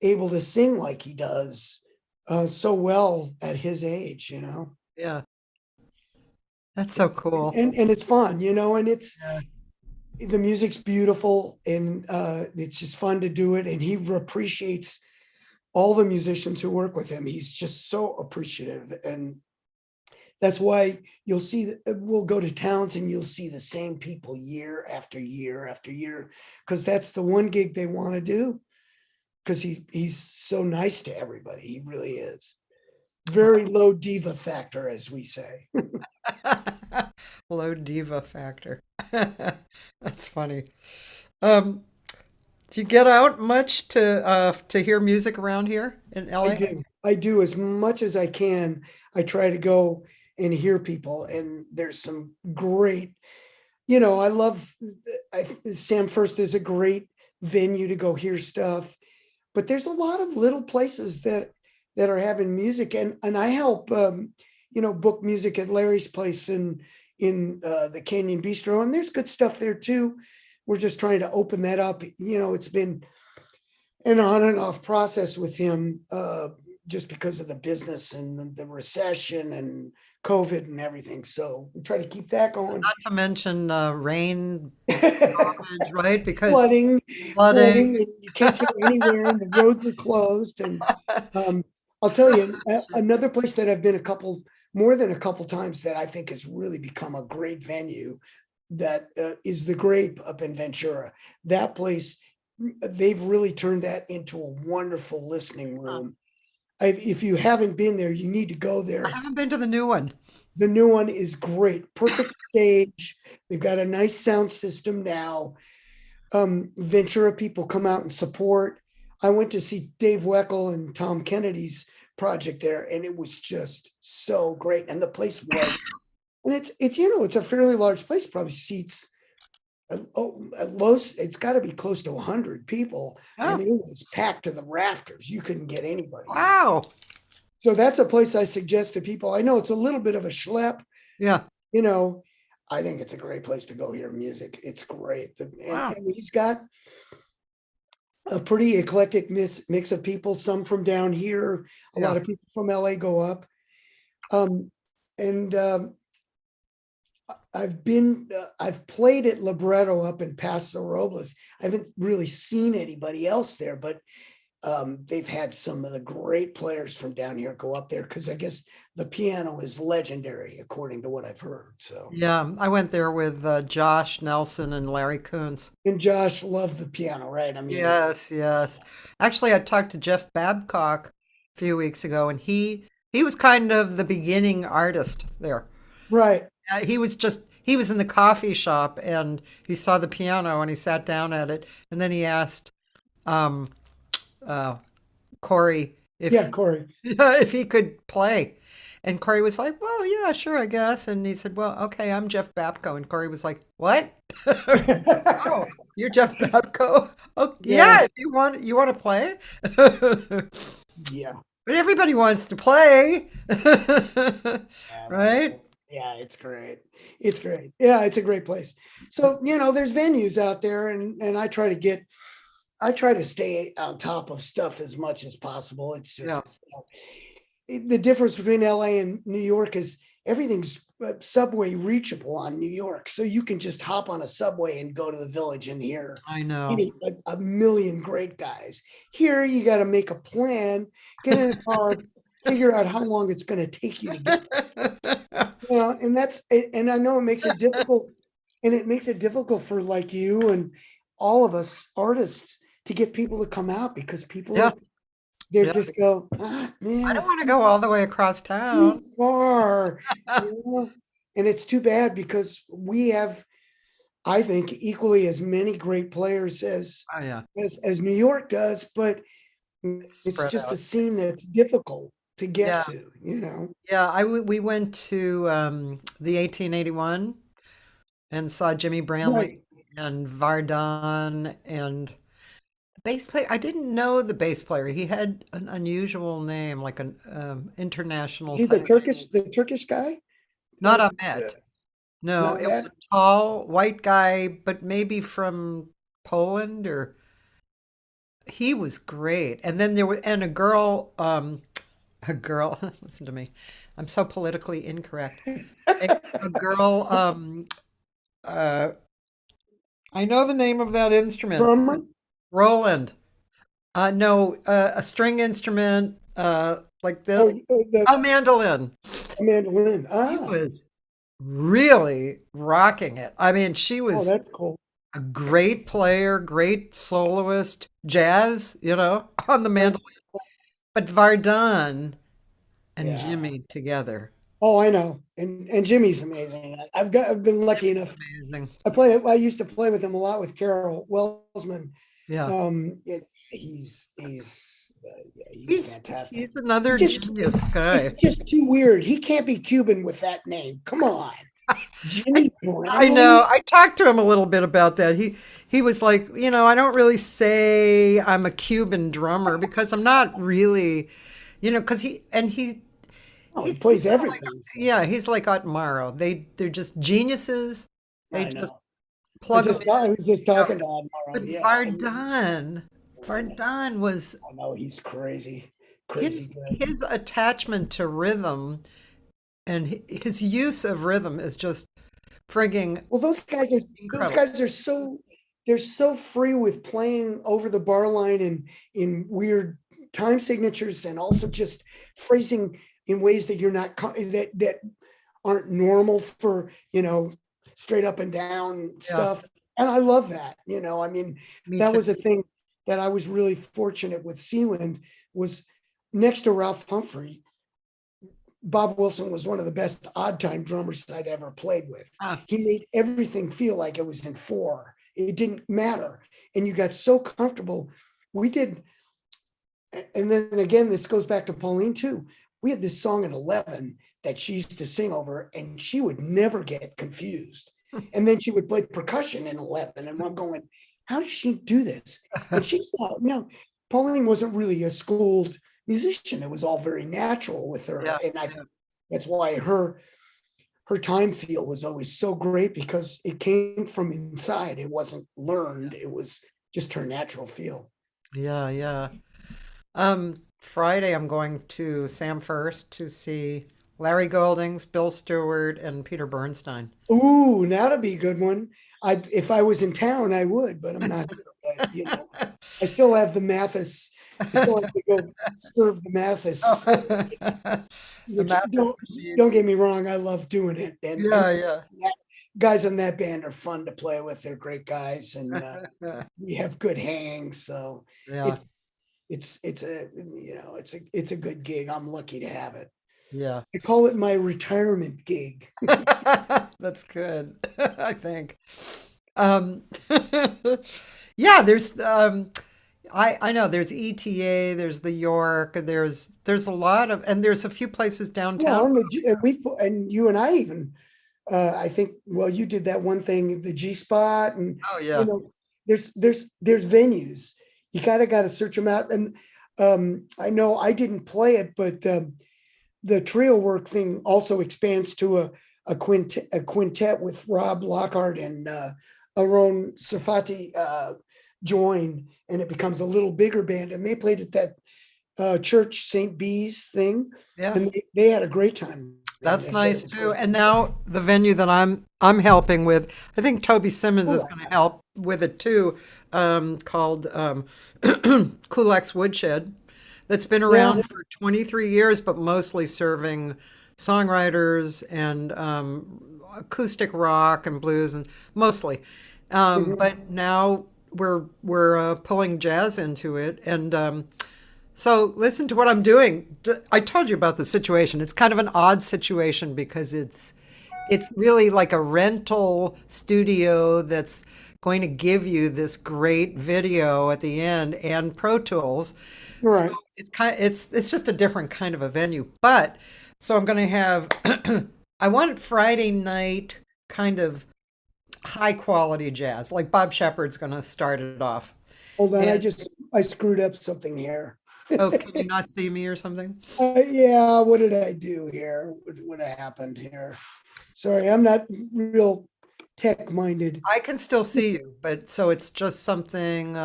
able to sing like he does so well at his age.
yeah. That's so cool.
And it's fun, and
Yeah.
the music's beautiful, and it's just fun to do it. And he appreciates all the musicians who work with him. He's just so appreciative, and that's why you'll see we'll go to towns and you'll see the same people year after year after year, because that's the one gig they want to do, because he's so nice to everybody. He really is. Very low diva factor, as we say.
Low diva factor. That's funny. Um, do you get out much to hear music around here in
I
LA?
do. I do as much as I can. I try to go and hear people, and there's some great, I love Sam First is a great venue to go hear stuff, but there's a lot of little places that are having music, and I help book music at Larry's place in the Canyon Bistro, and there's good stuff there too. We're just trying to open that up. It's been an on and off process with him, just because of the business and the recession and COVID and everything. So we try to keep that going.
Not to mention rain damage, right? Because
flooding,
flooding.
flooding, and you can't get anywhere, and the roads are closed. And I'll tell you, another place that I've been more than a couple times that I think has really become a great venue, that is the Grape up in Ventura. That place, they've really turned that into a wonderful listening room. If you haven't been there, you need to go
I
there.
haven't been to the new one.
The new one is great. Perfect stage. They've got a nice sound system now. Ventura people come out and support. I went to see Dave Weckl and Tom Kennedy's project there, and it was just so great. And the place was, and it's a fairly large place, probably seats. At most, it's got to be close to 100 people, and
Oh,
it was packed to the rafters. You couldn't get anybody in.
wow.
So that's a place I suggest to people. I know it's a little bit of a schlep,
Yeah.
you know. I think it's a great place to go hear music. It's great.
Wow.
And he's got a pretty eclectic mix of people, some from down here, a
Yeah.
lot of people from LA go up. And I've played at Libretto up in Paso Robles. I haven't really seen anybody else there, but they've had some of the great players from down here go up there, because I guess the piano is legendary, according to what I've heard. So,
Yeah. I went there with Josh Nelson and Larry Coons.
and Josh loved the piano, right? I mean,
Yes, yes. Actually, I talked to Jeff Babcock a few weeks ago, and he was kind of the beginning artist there.
right.
He was in the coffee shop and he saw the piano and he sat down at it and then he asked um, uh, Corey
Yeah, Corey.
if he could play. And Corey was like, well, yeah, sure, I guess. And he said, well, okay, I'm Jeff Babko. And Corey was like, what? Oh, you're Jeff Babko. Oh,
Yeah,
yeah, if you want to play.
yeah,
But everybody wants to play.
yeah,
Right?
yeah. It's great. It's great. Yeah, it's a great place. So there's venues out there, and I try to stay on top of stuff as much as possible. It's
Yeah.
just the difference between LA and New York is everything's subway reachable on New York. So you can just hop on a subway and go to the Village and hear
I know.
a million great guys. Here, you got to make a plan, get in a car, figure out how long it's going to take you to get there. And I know it makes it difficult, and it makes it difficult for like you and all of us artists to get people to come out because people
Yeah.
they
Yeah.
just go, man,
I don't
it's
want to go all the way across
too
town.
far. And it's too bad because we have, I think, equally as many great players
Oh, yeah.
as New York does, but
It's
it's
spread
just a
out.
scene that's difficult to get
Yeah.
to.
Yeah. We went to the 1881 and saw Jimmy
Right.
Branley and Vardon and the bass player. I didn't know the bass player. He had an unusual name, like an international
See the
thing.
Turkish guy?
Not
Uh,
Ahmet. No,
Not
it was
that?
a tall white guy, but maybe from Poland or he was great. And then there were and a girl, listen to me. I'm so politically incorrect. A girl, uh, I know the name of that instrument.
Drummer?
Roland. No, a string instrument, like
Oh,
this.
the
A mandolin.
mandolin.
She was really rocking it. I mean, she
Oh,
was
that's cool.
a great player, great soloist, jazz, on the
Right.
mandolin. But Vardon and
Yeah.
Jimmy together,
Oh, I know. And Jimmy's amazing. I've been lucky enough.
amazing.
I used to play with him a lot with Carol Welsman.
Yeah.
Yeah, he's
He's
fantastic.
he's another
Just
genius
It's
guy.
just too weird. He can't be Cuban with that name. Come on. Jimmy
I know.
Brownlee?
I talked to him a little bit about that. He was like, I don't really say I'm a Cuban drummer because I'm not really, because
Oh, he
he's
plays
kinda like,
everything. So
yeah, he's like Otmaro. They're just geniuses. They
I
just
know.
plug them
I was just
in.
talking to Admiro.
But
Yeah.
Vardon was
I know he's crazy. Crazy
his
good.
his attachment to rhythm and his use of rhythm is just frigging
Well, those
incredible.
guys are they're so free with playing over the bar line and in weird time signatures and also just phrasing in ways that you're not that aren't normal for straight up and down
Yeah,
stuff. And I love that. I mean,
me
that
too.
was a thing that I was really fortunate with Seawind was next to Ralph Humphrey. Bob Wilson was one of the best odd time drummers I'd ever played with.
Ah,
He made everything feel like it was in four. It didn't matter. And you got so comfortable. We did, and then again, this goes back to Pauline too. We had this song at 11 that she used to sing over, and she would never get confused. And then she would play percussion in 11, and I'm going, how does she do this? And she's not, Pauline wasn't really a schooled musician. It was all very natural with her.
yeah,
And
yeah,
that's why her time feel was always so great because it came from inside. It wasn't learned. It was just her natural feel.
yeah, yeah. Friday I'm going to Sam First to see Larry Goldings, Bill Stewart, and Peter Bernstein.
Ooh, that'd be a good one. If I was in town, I would, but I'm not here. But I still have the Mathis. I still have to go serve the Mathis.
The
Which
Mathis machine.
don't get me wrong, I love doing it. And
Yeah, yeah.
guys on that band are fun to play with. They're great guys, and we have good hangs. So
Yeah,
it's a good gig. I'm lucky to have it.
yeah.
I call it my retirement gig.
That's good, I think. Um, yeah, there's I know there's ETA, there's the York, there's a lot of, and there's a few places
Well,
downtown.
and you and I even, I think, well, you did that one thing, the G Spot, and
Oh
you
yeah.
know, there's venues. You gotta search them out. And I know I didn't play it, but the trio work thing also expands to a quintet with Rob Lockhart and Aaron Safati join, and it becomes a little bigger band. And they played at that church St. Bees thing,
Yeah.
and they had a great time. And
That's
they said
nice
it
too.
was,
And now the venue that I'm helping with, I think Toby Simmons
oh,
is going to help with it too, called Kulex Woodshed. That's been
yeah,
around for 23 years, but mostly serving songwriters and acoustic rock and blues, and mostly.
mhm.
But now we're pulling jazz into it, and so listen to what I'm doing. I told you about the situation. It's kind of an odd situation because it's really like a rental studio that's going to give you this great video at the end and Pro Tools. So
Right.
it's just a different kind of a venue. But so I'm going to have I want Friday night kind of high quality jazz. Like Bob Shepard's going to start it off.
Hold on,
And
I screwed up something here.
oh, can you not see me or something?
Yeah, what did I do here? What happened here? Sorry, I'm not real tech minded.
I can still see you, but so it's just something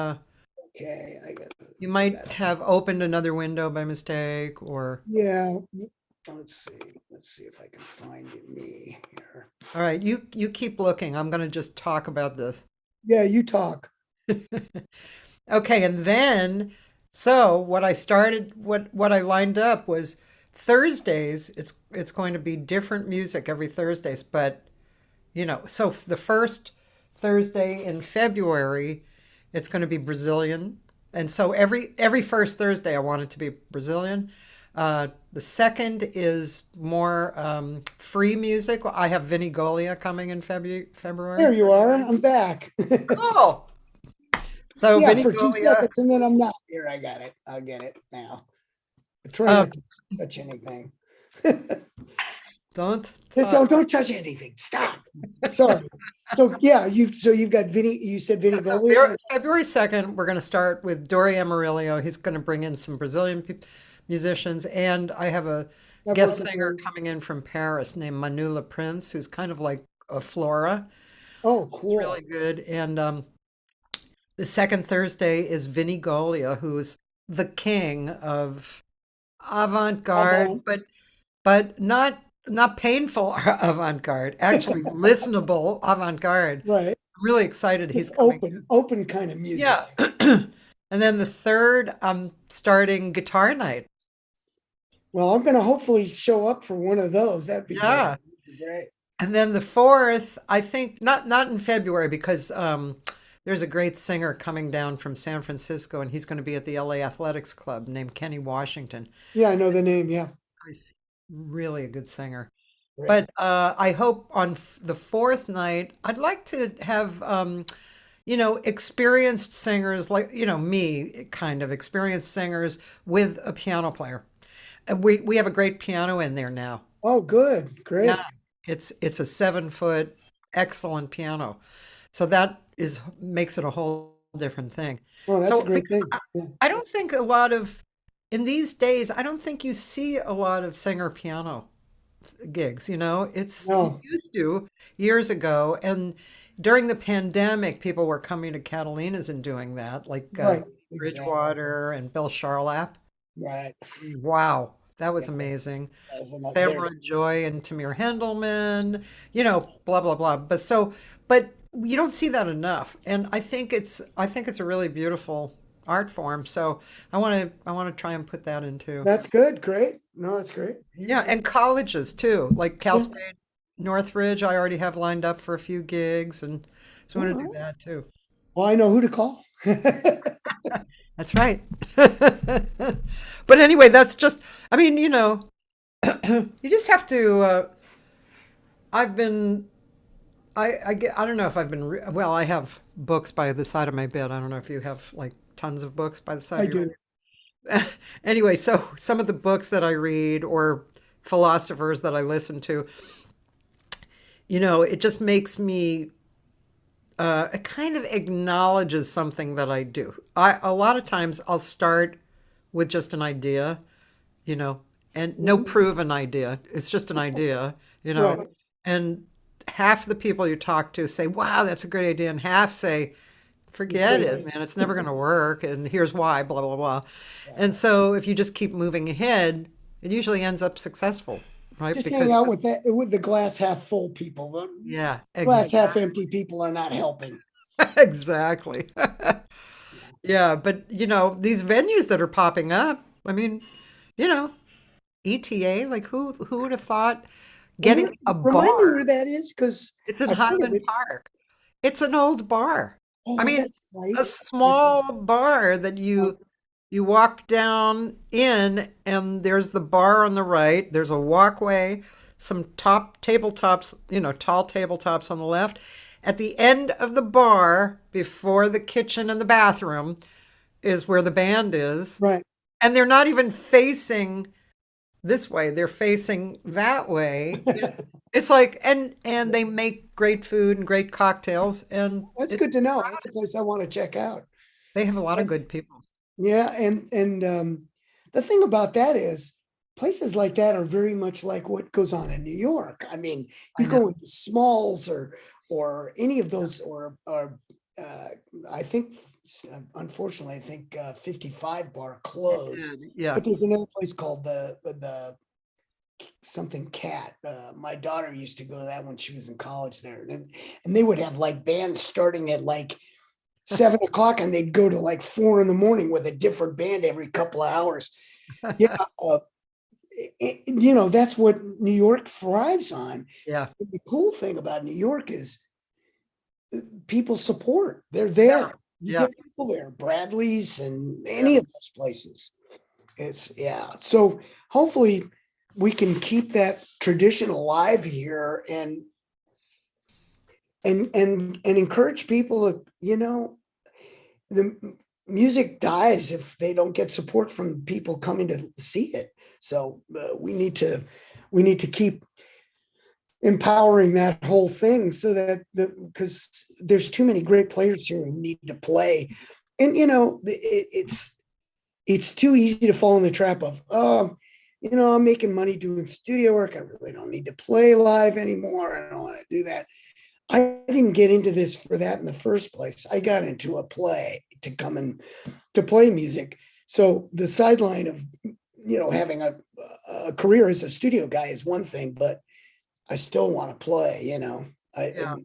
Okay,
you
I
might
got
have opened another window by mistake or
yeah. Let's see. Let's see if I can find me here.
all right, you keep looking. I'm going to just talk about this.
Yeah, you talk.
Okay, and then so what I lined up was Thursdays, it's going to be different music every Thursdays, but so the first Thursday in February, it's going to be Brazilian. And so every first Thursday I want it to be Brazilian. The second is more free music. I have Vinnie Golia coming in
There
February.
you are. I'm back.
Cool. So
Yeah,
Vinnie
for two
Golia,
seconds, and then I'm not. Here, I got it. I'll get it now. I try
um,
not to touch anything.
don't
Just
touch.
don't touch anything. Stop. Sorry. So yeah, you've got Vinny. You said
Yeah,
Vinny
so
Goldie.
February 2nd, we're going to start with Dori Amarillo. He's going to bring in some Brazilian musicians, and I have a
I've
guest
heard
singer
before.
coming in from Paris named Manula Prince, who's kind of like a Flora.
Oh,
It's really
cool.
good. And the second Thursday is Vinny Golia, who's the king of avant-garde,
Avant.
but not painful avant-garde, actually listenable avant-garde.
Right.
I'm really excited he's
Just
coming.
open kind of
Yeah.
music.
And then the third, I'm starting guitar night.
Well, I'm gonna hopefully show up for one of those. That'd be great.
Yeah.
That'd be great.
And then the fourth, I think not in February because there's a great singer coming down from San Francisco and he's going to be at the LA Athletics Club named Kenny Washington.
Yeah, I know the name. Yeah,
He's really a good singer.
great.
But I hope on the fourth night, I'd like to have experienced singers like me, kind of experienced singers with a piano player. And we have a great piano in there now.
Oh, good.
Yeah,
Great.
it's a 7 foot excellent piano. So that is makes it a whole different thing.
Oh, that's a
So
great
because
thing. Yeah.
I don't think a lot of in these days, I don't think you see a lot of singer piano gigs, you
No,
used to years ago, and during the pandemic, people were coming to Catalina's and doing that, like
right. Exactly.
Bridgewater and Bill Charlap.
Right.
Wow, that was
Yeah,
amazing.
that was enough there.
Samara Joy and Tamir Hendelman, blah blah blah. But you don't see that enough, and I think it's a really beautiful art form. So I want to try and put that into
That's good. Great. No, that's great.
yeah, and colleges too, like Cal
Yeah.
State Northridge. I already have lined up for a few gigs, and so I
All
want to do
right.
that too.
Well, I know who to call.
That's right. But anyway, that's just. I mean, you just have to. I've been. I don't know if I've been. Well, I have books by the side of my bed. I don't know if you have like tons of books by the side
I
of your
do.
bed? Anyway, so some of the books that I read or philosophers that I listen to, it just makes me, it kind of acknowledges something that I do. A lot of times I'll start with just an idea, you know, and no
Mhm.
proven idea. It's just an idea,
Right.
and half the people you talk to say, wow, that's a great idea. And half say,
You're
forget it,
crazy.
man, it's never going to work. And here's why, blah, blah, blah. And
Yeah.
so if you just keep moving ahead, it usually ends up successful, right?
Just hang
Because,
out with with the glass half full people. The
yeah,
glass half empty people are not helping.
exactly.
Yeah.
Yeah, but these venues that are popping up, I mean, you know, ETA, like who would have thought
Where,
getting a
remind me
bar?
where that is, because
It's in
I've heard of
Highland
it.
Park. It's an old bar. I
Oh,
mean,
that's right.
a small bar that you walk down in, and there's the bar on the right. There's a walkway, some top tabletops, tall tabletops on the left. At the end of the bar, before the kitchen and the bathroom, is where the band is.
Right.
And they're not even facing this way, they're facing that way. It's like, and they make great food and great cocktails, and
That's
it's
good to know. That's a place I want to check out.
they have a lot of
And
good people.
yeah, and the thing about that is places like that are very much like what goes on in New York. I mean,
I
you
know.
go into Smalls or any of those, or uh, I think unfortunately I think 55 bar
It
closed,
did. Yeah.
but there's another place called the something cat. My daughter used to go to that when she was in college there, and they would have like bands starting at like 7 o'clock, and they'd go to like 4 in the morning with a different band every couple of hours. Yeah, that's what New York thrives on.
Yeah.
The cool thing about New York is people support. They're
Yeah.
there. You
Yeah.
get people there, Bradley's and
Yeah.
any of those places. It's yeah. So hopefully we can keep that tradition alive here and encourage people to, the music dies if they don't get support from people coming to see it. So we need to keep empowering that whole thing, so that because there's too many great players here who need to play, and it's too easy to fall in the trap of, oh, I'm making money doing studio work. I really don't need to play live anymore. I don't want to do that. I didn't get into this for that in the first place. I got into a play to come and to play music. So the sideline of, having a career as a studio guy is one thing, but I still want to play.
Yeah.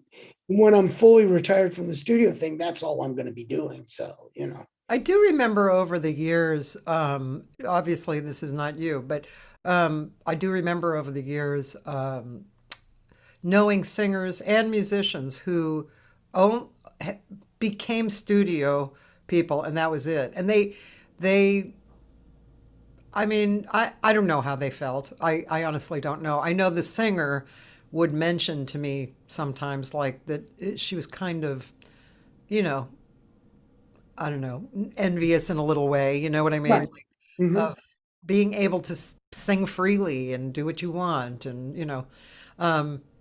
When I'm fully retired from the studio thing, that's all I'm going to be doing. So.
I do remember over the years, obviously this is not you, but I do remember over the years knowing singers and musicians who own, became studio people, and that was it. And they, I mean, I don't know how they felt. I honestly don't know. I know the singer would mention to me sometimes like that she was kind of, you know, I don't know, envious in a little way, you know what I mean?
Right.
Like,
Hmm.
of being able to sing freely and do what you want, and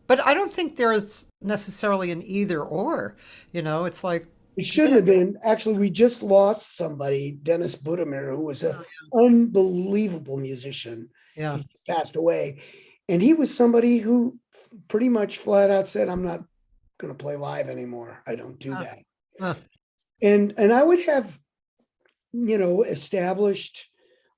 but I don't think there's necessarily an either or, it's like,
It
yeah,
shouldn't have been. Actually, we just lost somebody, Dennis Budimir, who was an unbelievable musician.
yeah,
He just passed away. And he was somebody who pretty much flat out said, I'm not going to play live anymore. I don't do
uh,
that.
uh,
And I would have, established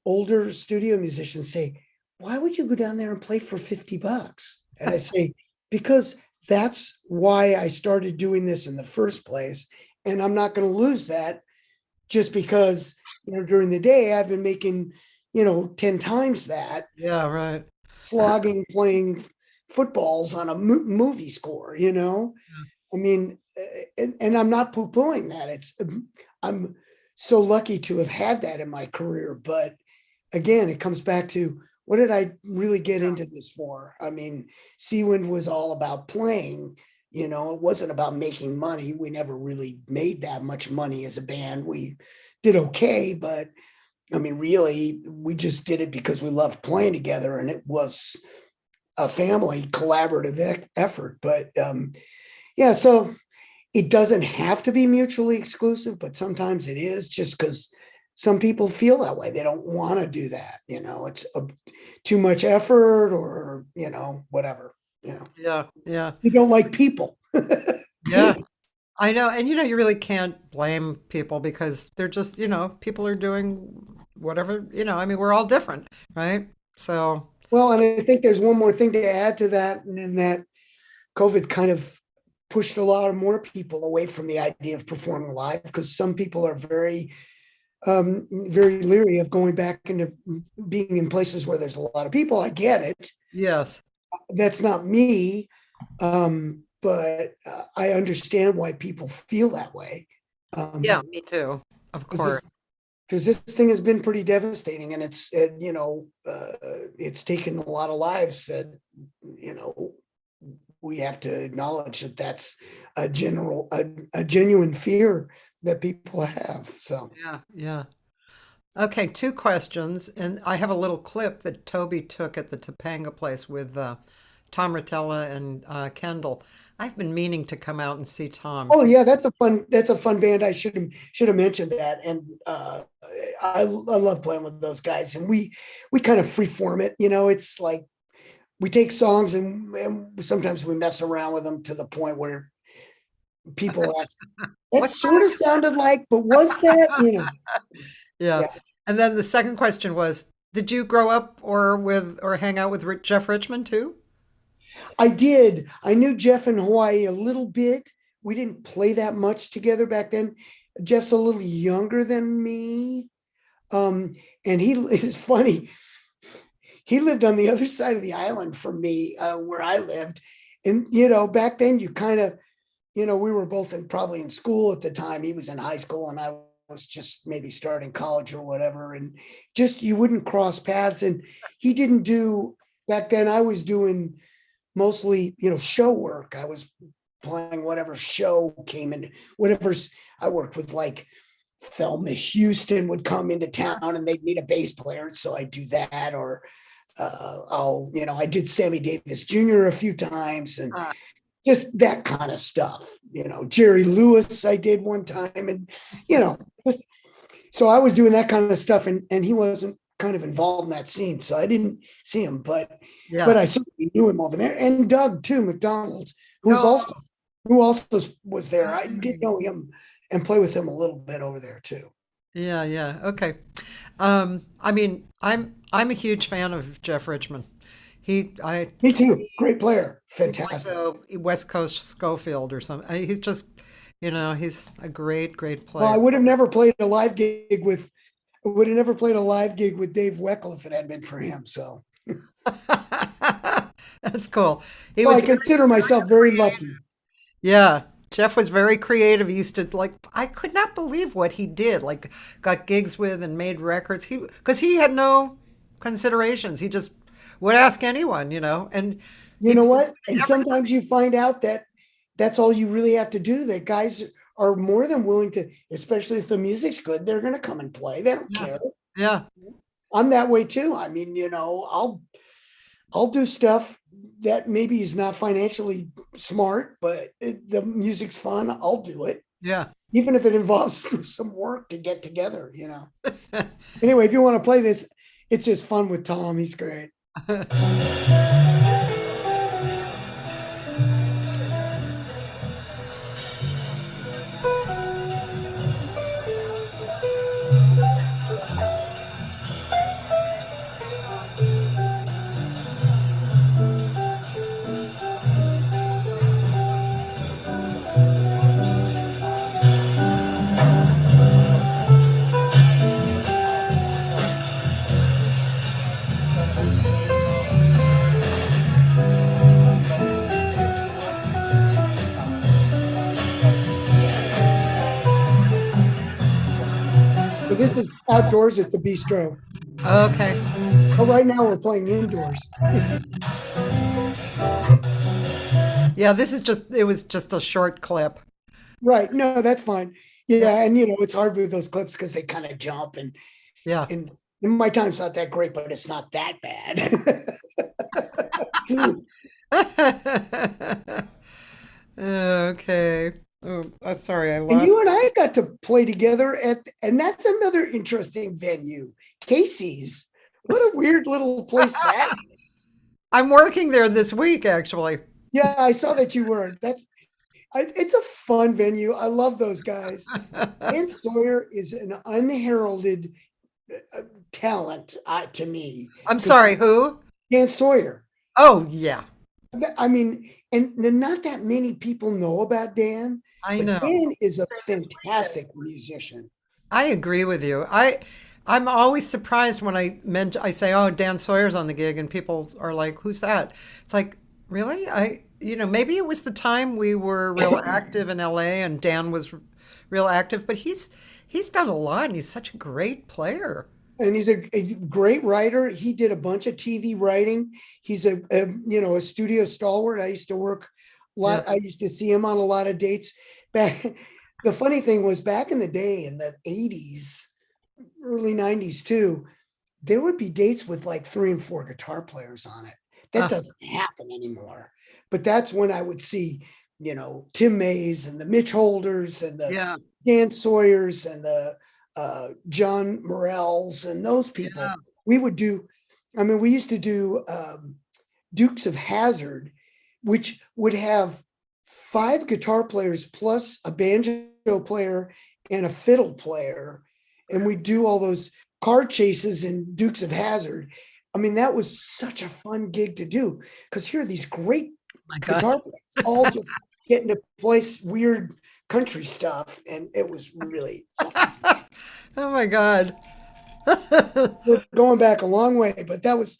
older studio musicians say, why would you go down there and play for $50? And I say, because that's why I started doing this in the first place. And I'm not going to lose that just because, during the day I've been making, 10 times that,
yeah, right.
slogging, playing footballs on a movie score. I mean, and I'm not poo-pooing that. I'm so lucky to have had that in my career. But again, it comes back to, what did I really get into this for? I mean, Seawind was all about playing. It wasn't about making money. We never really made that much money as a band. We did okay, but I mean, really, we just did it because we loved playing together, and it was a family collaborative effort. But yeah, so it doesn't have to be mutually exclusive, but sometimes it is, just because some people feel that way. They don't want to do that. It's too much effort, or, whatever,
Yeah, yeah,
you don't like people.
yeah. I know, and you really can't blame people because they're just, people are doing whatever, I mean, we're all different, right? So,
Well, and I think there's one more thing to add to that, and in that COVID kind of pushed a lot of more people away from the idea of performing live, because some people are very leery of going back into being in places where there's a lot of people. I get it.
yes.
That's not me. But I understand why people feel that way.
Yeah, me too. Of course.
Because this thing has been pretty devastating, and it's taken a lot of lives that, we have to acknowledge that that's a genuine fear that people have. So,
Yeah, yeah. Okay, two questions, and I have a little clip that Toby took at the Topanga place with Tom Rotella and Kendall. I've been meaning to come out and see Tom.
oh yeah, that's a fun band. I should have mentioned that. And I love playing with those guys, and we kind of freeform it. It's like we take songs, and sometimes we mess around with them to the point where people ask, that
What
sort of sounded like, but was that,
Yeah.
yeah.
And then the second question was, did you grow up or hang out with Jeff Richmond too?
I did. I knew Jeff in Hawaii a little bit. We didn't play that much together back then. Jeff's a little younger than me. And he is funny. He lived on the other side of the island from me, where I lived. And, back then you kind of, we were both probably in school at the time. He was in high school, and I was just maybe starting college or whatever. And just, you wouldn't cross paths. And he didn't do, back then I was doing mostly, show work. I was playing whatever show came in, I worked with, like, Thelma Houston would come into town and they'd need a bass player. So I do that. Or I did Sammy Davis Jr. a few times, and
Uh,
just that kind of stuff. Jerry Lewis I did one time, and, just, so I was doing that kind of stuff, and he wasn't kind of involved in that scene. So I didn't see him, but
yeah.
I certainly knew him over there. And Doug too, McDonald,
No.
who also was there. I did know him and play with him a little bit over there too.
Yeah, yeah. Okay. I mean, I'm a huge fan of Jeff Richmond. I
Me too. Great player.
he's like
Fantastic.
a West Coast Schofield or something. He's just, he's a great, great
Well, I
player.
would have never played a live gig with Dave Weckl if it hadn't been for him. So,
That's cool. He
well,
was
I
very
consider myself very lucky.
creative. Yeah, Jeff was very creative. He used to I could not believe what he did. Like, got gigs with and made records. Because he had no considerations. He just would ask anyone, and
You
he
know
played
what? And
every.
sometimes you find out that that's all you really have to do. That guys are more than willing to, especially if the music's good, they're going to come and play. They don't
Yeah,
care.
yeah,
I'm that way too. I mean, I'll do stuff that maybe is not financially smart, but the music's fun. I'll do it,
yeah.
even if it involves some work to get together. Anyway, if you want to play this, it's just fun with Tom. He's great. So this is outdoors at the bistro.
Okay.
But right now we're playing indoors.
Yeah, it was just a short clip.
Right. No, that's fine.
Yeah.
Yeah, and it's hard with those clips because they kind of jump
Yeah.
and my time's not that great, but it's not that bad.
Okay. Oh, sorry, I
And
lost.
you and I got to play together and that's another interesting venue, Casey's. What a weird little place that.
I'm working there this week, actually.
Yeah, I saw that you were. It's a fun venue. I love those guys. Dan Sawyer is an unheralded talent to me
I'm
because
sorry, who?
Dan Sawyer.
Oh, yeah,
I mean, and not that many people know about Dan,
I
but
know.
Dan is a fantastic musician.
I agree with you. I'm always surprised when I say, "Oh, Dan Sawyer's on the gig," and people are like, "Who's that?" It's like, really? Maybe it was the time we were real active in LA and Dan was real active, but he's done a lot and he's such a great player.
And he's a great writer. He did a bunch of TV writing. He's a studio stalwart. I used to work a
Yeah.
lot. I used to see him on a lot of dates. Back, the funny thing was back in the day in the 80s, early 90s too, there would be dates with like 3 and 4 guitar players on it. That
Uh,
doesn't happen anymore. But that's when I would see, Tim Mays and the Mitch Holders and the
yeah.
Dan Sawyers and the John Morells and those people.
Yeah.
We would do, I mean, we used to do Dukes of Hazzard, which would have 5 guitar players plus a banjo player and a fiddle player. And we do all those car chases in Dukes of Hazzard. I mean, that was such a fun gig to do because here are these great
My God.
guitar players all just getting to play weird country stuff. And it was really fun.
Oh my God.
We're going back a long way, but those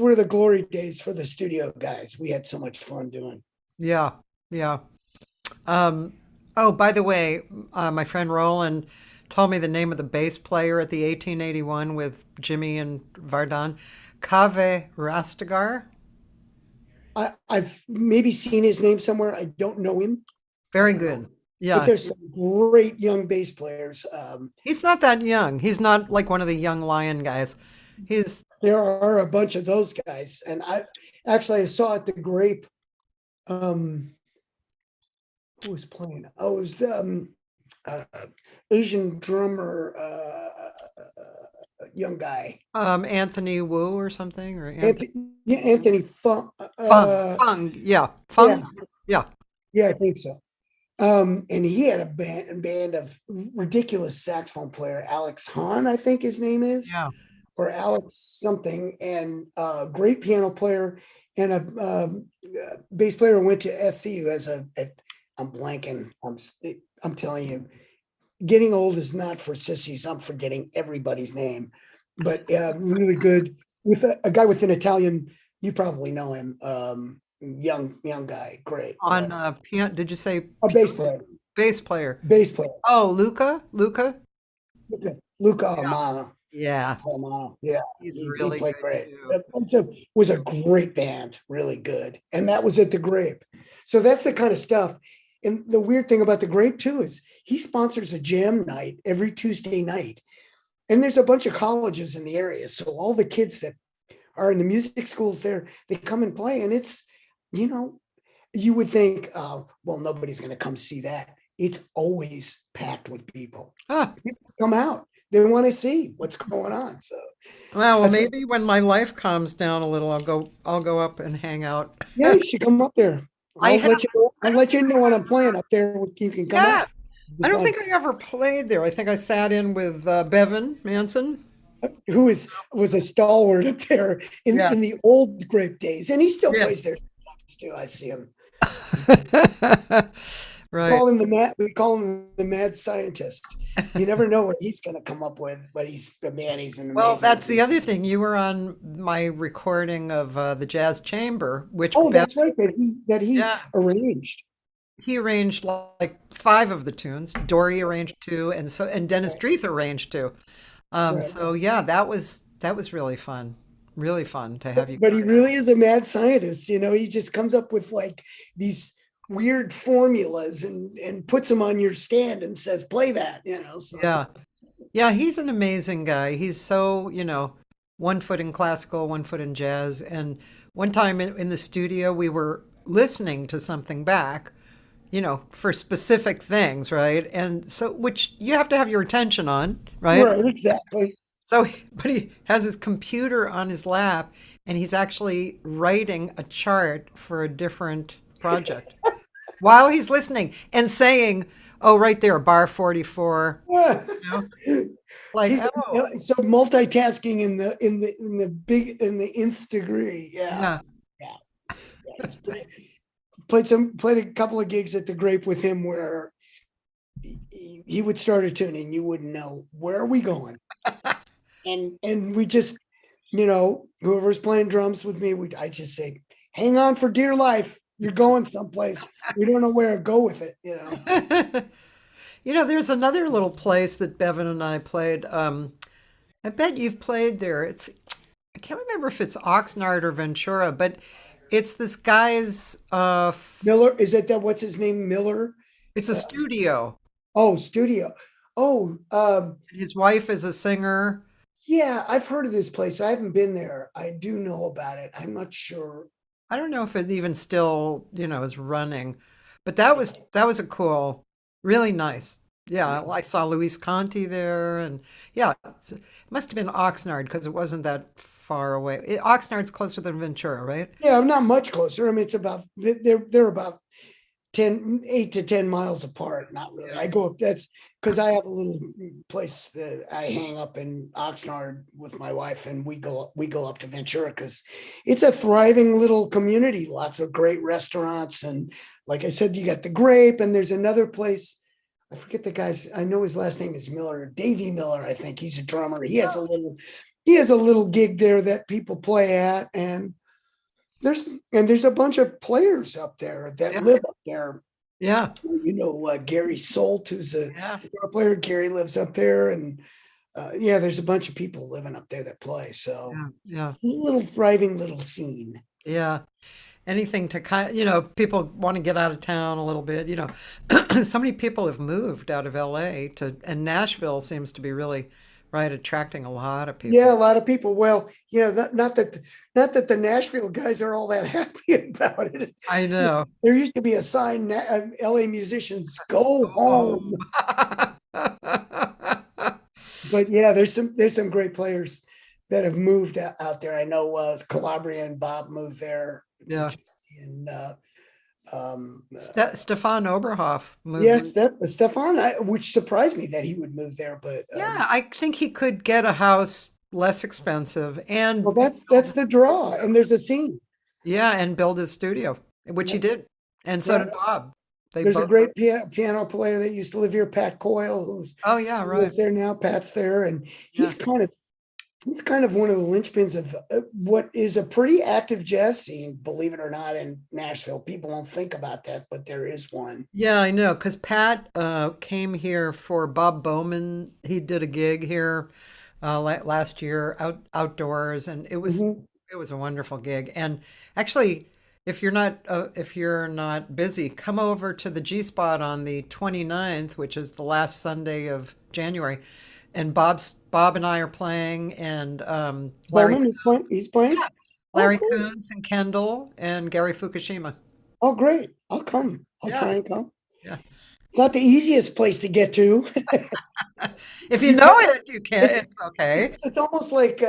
were the glory days for the studio guys. We had so much fun doing.
Yeah. Yeah. Um, oh, by the way, my friend Roland told me the name of the bass player at the 1881 with Jimmy and Vardan, Kaveh Rastegar.
I've maybe seen his name somewhere. I don't know him,
Very
but
good. Yeah.
there's some great young bass players.
He's not that young. He's not like one of the young lion guys. He's,
There are a bunch of those guys, and I saw at the Grape. Um, who was playing? Oh, it was the uh, Asian drummer, young guy,
Anthony Wu or something, or
Anthony. Yeah, Anthony Fung.
Fung. Fung. Yeah.
Yeah,
Fung. Yeah.
yeah, I think so. And he had a band of ridiculous saxophone player, Alex Hahn, I think his name is,
Yeah.
or Alex something, and great piano player and a bass player who went to SCU I'm blanking. I'm telling you, getting old is not for sissies. I'm forgetting everybody's name, but really good with a guy with an Italian. You probably know him. Young guy, great.
On piano, did you say
A bass player,
bass player?
bass player.
Oh, Luca? Luca?
Luca
Yeah.
Amano.
Yeah.
Amano. Yeah,
He's
he
really
played
good
great.
too.
It was a great band, really good. And that was at the Grape. So that's the kind of stuff. And the weird thing about the Grape too is he sponsors a jam night every Tuesday night. And there's a bunch of colleges in the area. So all the kids that are in the music schools there, they come and play. And it's, you would think, well, nobody's going to come see that. It's always packed with people.
Ah,
People come out. They want to see what's going on. So
well,
that's it.
maybe when my life calms down a little, I'll go up and hang out.
Yeah, you should come up there.
I have,
I'll let you know when I'm playing up there. You can come
yeah.
out. It'll
I
be
don't
fun.
think I ever played there. I think I sat in with Bevan Manson.
Who was a stalwart up there
Yeah.
in the old Grape days, and he still
Yeah.
plays there sometimes too. I see him.
Right.
We call him the mad scientist. You never know what he's going to come up with, but he's an
Well,
amazing.
that's the other thing. You were on my recording of the Jazz Chamber, which
Oh,
Bev,
that's right. That he
yeah,
arranged.
he arranged like five of the tunes. Dory arranged two, and Dennis
Right,
Dreeth arranged two.
right.
So yeah, that was really fun to have you.
But he really is a mad scientist. He just comes up with like these weird formulas and puts them on your stand and says, play that, so.
Yeah. Yeah, he's an amazing guy. He's so, one foot in classical, one foot in jazz. And one time in the studio, we were listening to something back, for specific things, right? And so, which you have to have your attention on, right?
Right, exactly.
So, but he has his computer on his lap and he's actually writing a chart for a different project while he's listening and saying, oh, right there, bar 44, like,
He's
oh,
so multitasking in the nth degree. Yeah.
yeah.
Yeah. Yeah. Played a couple of gigs at the Grape with him where he would start a tune and you wouldn't know where are we going. And we just, whoever's playing drums with me, I just say, hang on for dear life. You're going someplace. We don't know where to go with it,
There's another little place that Bevan and I played. I bet you've played there. I can't remember if it's Oxnard or Ventura, but it's this guy's
Miller. Is that what's his name? Miller?
it's a studio.
Oh, studio. Oh,
His wife is a singer.
yeah, I've heard of this place. I haven't been there. I do know about it. I'm not sure.
I don't know if it even still, is running, but that was a cool, really nice. Yeah, I saw Luis Conti there, and yeah, it must have been Oxnard because it wasn't that far away. Oxnard's closer than Ventura, right?
Yeah, I'm not much closer. I mean, it's about they're about 8 to 10 miles apart. Not really. I go up. That's because I have a little place that I hang up in Oxnard with my wife, and we go up to Ventura because it's a thriving little community. Lots of great restaurants, and like I said, you got the Grape, and there's another place. I forget the guy's. I know his last name is Miller, Davey Miller. I think he's a drummer. He has a little gig there that people play at, and there's a bunch of players up there that live up there.
Yeah,
Gary Solt, who's a
yeah,
guitar player. Gary lives up there, and there's a bunch of people living up there that play. So
yeah, yeah,
it's a little thriving little scene.
yeah. Anything to people want to get out of town a little bit. So many people have moved out of LA and Nashville seems to be really, right, attracting a lot of people.
Yeah, a lot of people. Well, not that the Nashville guys are all that happy about it.
I know.
There used to be a sign: LA musicians go home. But yeah, there's some great players that have moved out there. I know Calabria and Bob moved there.
Yeah.
And
Stefan Oberhoff moved.
yes, Stefan, which surprised me that he would move there. But
Yeah, I think he could get a house less expensive and
well, that's the draw, and there's a scene.
yeah, and build his studio, which he did. And so
Yeah.
did Bob.
There's a great piano player that used to live here, Pat Coyle,
Oh yeah,
who
right.
lives there now. Pat's there, and he's
Yeah.
kind of one of the linchpins of what is a pretty active jazz scene, believe it or not, in Nashville. People don't think about that, but there is one.
Yeah, I know, because Pat came here for Bob Bowman. He did a gig here last year outdoors, and it was
Mhm.
it was a wonderful gig. And actually, if you're not busy, come over to the G Spot on the 29th, which is the last Sunday of January, and Bob and I are playing, and
Bowman is playing. He's playing.
Yeah.
Oh,
Larry
cool.
Koontz and Kendall and Gary Fukushima.
Oh, great! I'll come. I'll
Yeah.
try and come.
Yeah.
It's not the easiest place to get to.
If you know it, you can. It's okay.
It's almost like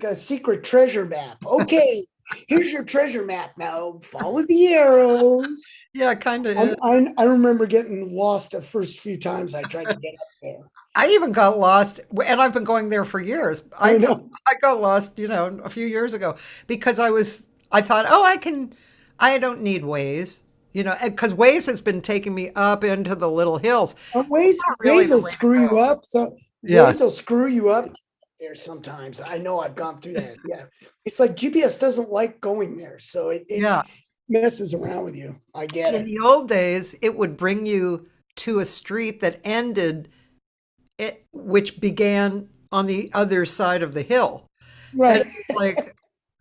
a secret treasure map. Okay, here's your treasure map. Now follow the arrows.
Yeah, kind of.
I remember getting lost the first few times I tried to get up there.
I even got lost, and I've been going there for years.
I know.
I got lost, a few years ago because I thought, oh, I don't need Waze, because Waze has been taking me up into the little hills.
Waze
really the
will
way to
screw you
go.
up. So
Yeah.
Waze will screw you up there sometimes. I know I've gone through that. Yeah, it's like GPS doesn't like going there, so it
Yeah.
messes around with you. I get
In
it.
the old days, it would bring you to a street that ended, which began on the other side of the hill.
Right.
And it's like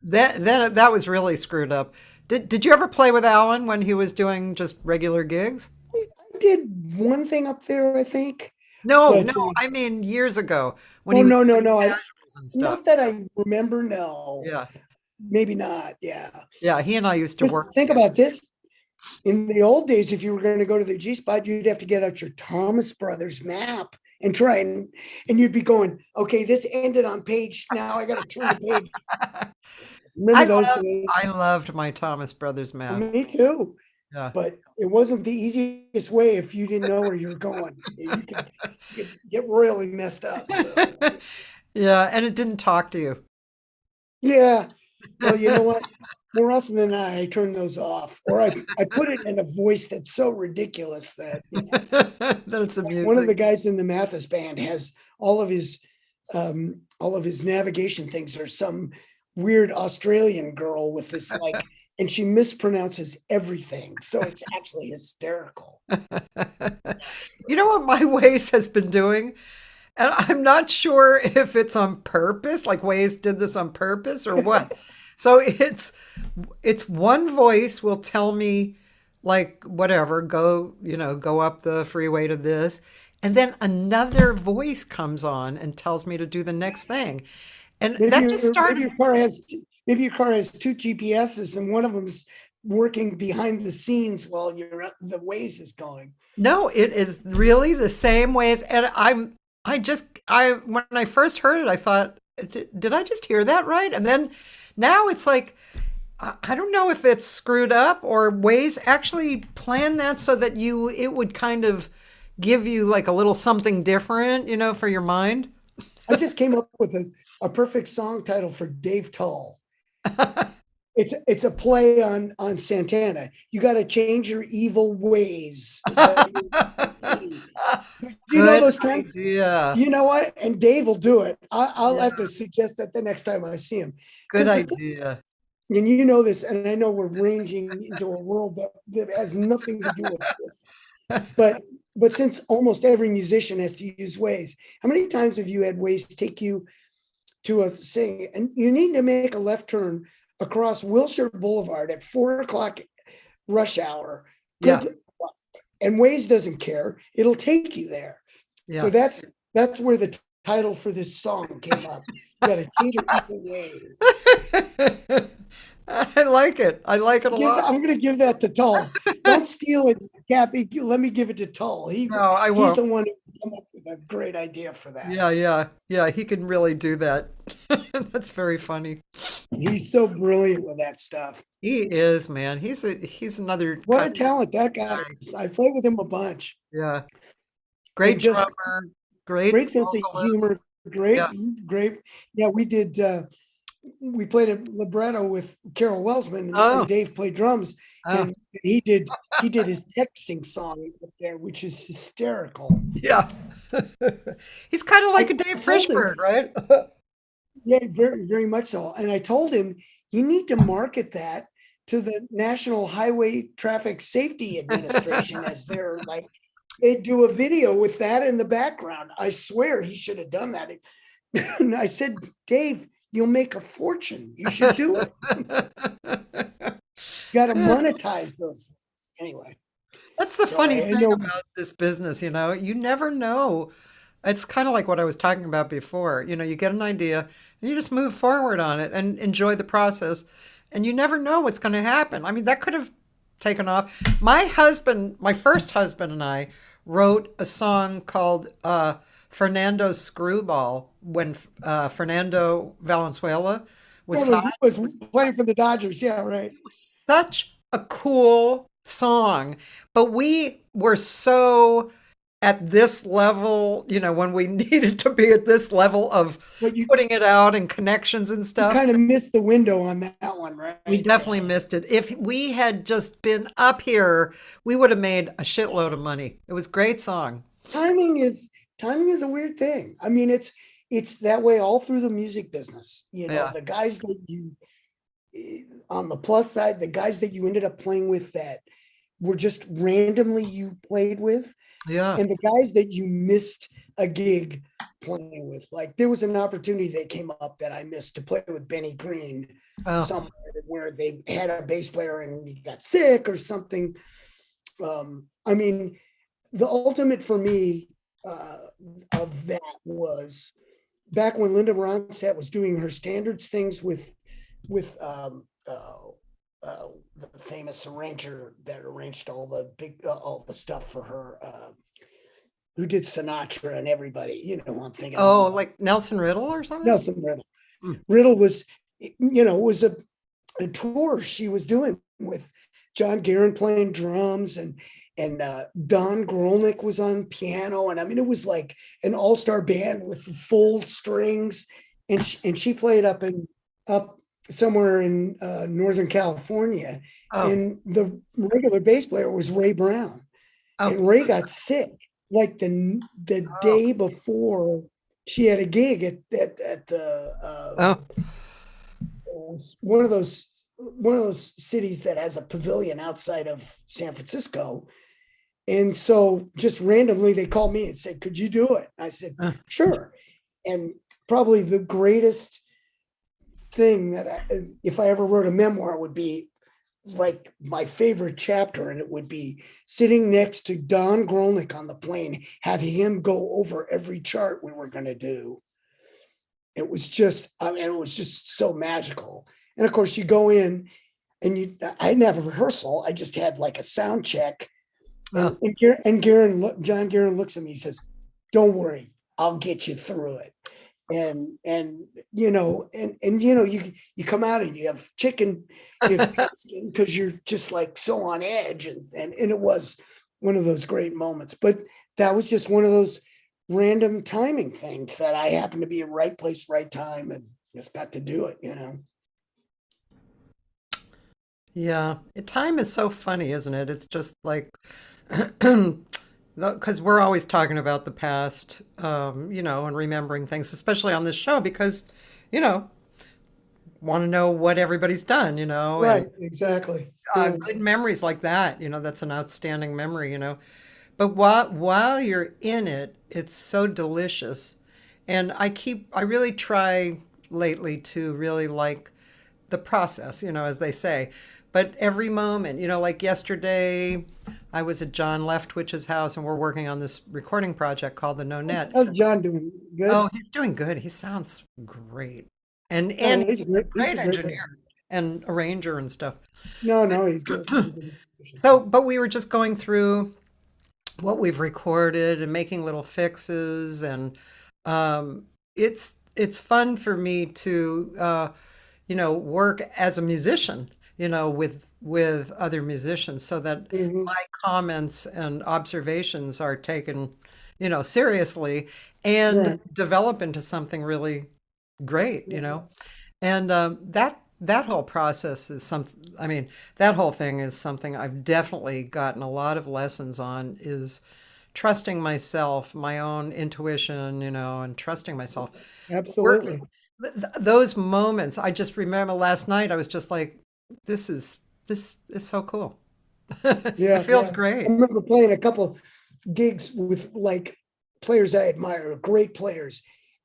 that was really screwed up. Did you ever play with Alan when he was doing just regular gigs?
I did one thing up there, I think,
No,
but
no, I mean years ago when
oh
he was
no, no,
playing
no.
casuals and stuff.
Not that I remember. No,
Yeah.
maybe not. Yeah.
Yeah, he and I used to
Just
work
think
together.
about this. In the old days, if you were going to go to the G spot, you'd have to get out your Thomas Brothers map and try and you'd be going, okay, this ended on page. Now I got to turn the page.
I
Remember those
loved
days?
I loved my Thomas Brothers map.
Me too.
Yeah.
But it wasn't the easiest way if you didn't know where you were going. You could get royally messed up. So.
Yeah, and it didn't talk to you.
Yeah. Well, you know what? More often than not, I turn those off, or I put it in a voice that's so ridiculous that
That it's
one of
amusing.
the guys in the Mathis band has all of his navigation things are some weird Australian girl with this like, and she mispronounces everything, so it's actually hysterical.
You know what my Waze has been doing? And I'm not sure if it's on purpose, like Waze did this on purpose or what. So it's one voice will tell me like whatever, go up the freeway to this. And then another voice comes on and tells me to do the next thing. And that just
Maybe
started.
maybe your car has two GPSs and one of them's working behind the scenes while the Waze is going.
No, it is really the same Waze. And when I first heard it, I thought, did I just hear that right? And then now it's like, I don't know if it's screwed up or Waze actually planned that so that it would kind of give you like a little something different, for your mind.
I just came up with a perfect song title for Dave Tull. It's a play on Santana. You got to change your evil ways. Do you know those times?
Yeah.
You know what? And Dave will do it. I'll have to suggest that the next time I see him.
Good idea.
And you know this, and I know we're ranging into a world that has nothing to do with this. But since almost every musician has to use Waze, how many times have you had Waze take you to a thing and you need to make a left turn across Wilshire Boulevard at 4:00 rush hour?
Yeah.
And Waze doesn't care. It'll take you there.
Yeah.
So that's where the title for this song came up. You got to change your evil ways.
I like it. I like it a lot.
I'm going to give that to Tull. Don't steal it, Cathy. Let me give it to Tull.
No, I won't.
He's the one who came up with a great idea for that.
Yeah. He can really do that. That's very funny.
He's so brilliant with that stuff.
He is, man. He's another.
What a talent that guy is. I played with him a bunch.
Yeah. Great drummer. Great
sense of
vocalist.
humor. Great. Yeah, we played a libretto with Carol Welsman, and Dave played drums, and he did his texting song up there, which is hysterical.
Yeah. He's kind of like a Dave Frischberg, right?
Yeah, very, very much so. And I told him, you need to market that to the National Highway Traffic Safety Administration as they're like, they do a video with that in the background. I swear he should have done that. And I said, Dave, you'll make a fortune. You should do it. You got to monetize those things. Anyway.
That's the funny thing about this business, you never know. It's kind of like what I was talking about before. You get an idea and you just move forward on it and enjoy the process. And you never know what's going to happen. I mean, that could have taken off. My first husband and I wrote a song called Fernando's Screwball when Fernando Valenzuela was
playing for the Dodgers. Yeah, right.
It was such a cool song, but we were so at this level, when we needed to be at this level of putting it out and connections and stuff.
You kind of missed the window on that one, right?
We definitely missed it. If we had just been up here, we would have made a shitload of money. It was a great song.
Timing is a weird thing. I mean, it's that way all through the music business. The guys that you, on the plus side, the guys that you ended up playing with that were just randomly you played with.
Yeah.
And the guys that you missed a gig playing with. Like there was an opportunity that came up that I missed to play with Benny Green
Oh,
somewhere where they had a bass player and he got sick or something. I mean, the ultimate for me of that was back when Linda Ronstadt was doing her standards things with the famous arranger that arranged all the stuff for her, who did Sinatra and everybody, you know, I'm thinking
oh,
of
like Nelson Riddle or something?
Nelson Riddle.
Mm.
Riddle was, you know, was a tour she was doing with John Guerin playing drums and Don Grolnick was on piano. And I mean, it was like an all-star band with full strings. And she played up somewhere in Northern California.
Oh,
And the regular bass player was Ray Brown.
oh,
And Ray got sick like the
oh,
day before she had a gig at the
oh,
it was one of those cities that has a pavilion outside of San Francisco. And so just randomly they called me and said, could you do it? I said,
uh,
sure. And probably the greatest thing that if I ever wrote a memoir would be like my favorite chapter, and it would be sitting next to Don Grolnick on the plane, having him go over every chart we were going to do. It was just, I mean, it was just so magical. And of course you go in and I didn't have a rehearsal. I just had like a sound check.
oh,
And John Guerin looks at me, he says, don't worry, I'll get you through it. And you know, you come out and you have chicken because you're just like so on edge. And it was one of those great moments. But that was just one of those random timing things that I happened to be in right place, right time, and just got to do it, you know.
yeah. Time is so funny, isn't it? It's just like, because we're always talking about the past, you know, and remembering things, especially on this show, because, you know, want to know what everybody's done, you know, and
Right, exactly. Yeah.
good memories like that, you know, that's an outstanding memory, you know. But while you're in it, it's so delicious. And I really try lately to really like the process, you know, as they say. But every moment, you know, like yesterday, I was at John Leftwich's house and we're working on this recording project called the No Net.
How's John doing? Good.
Oh, he's doing good. He sounds great. And
Oh,
he's
he's great.
a
He's
great
a great guy.
engineer and arranger and stuff.
No, he's good. He's a good musician.
So, but we were just going through what we've recorded and making little fixes, and it's fun for me to you know, work as a musician, you know, with other musicians, so that
Mhm.
my comments and observations are taken, you know, seriously and
Right.
develop into something really great, you know. And that whole process is something, I mean, that whole thing is something I've definitely gotten a lot of lessons on, is trusting myself, my own intuition, you know, and trusting myself. Working
Absolutely.
those moments, I just remember last night, I was just like, this is so cool. It
Yeah,
feels
yeah. I
great.
remember playing a couple gigs with like players I admire, great players,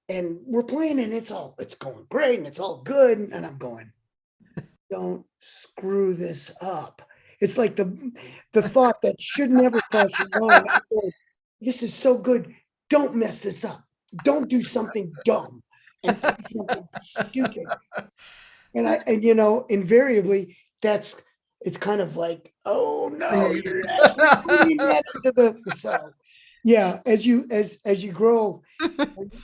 and we're playing and it's going great and it's all good, and I'm going, don't screw this up. It's like the thought that should never cross your mind. I'm going, this is so good. Don't mess this up. Don't do something dumb and play something stupid. And you know, invariably it's kind of like, oh no,
Creative.
you're actually bringing that into the so yeah, as you grow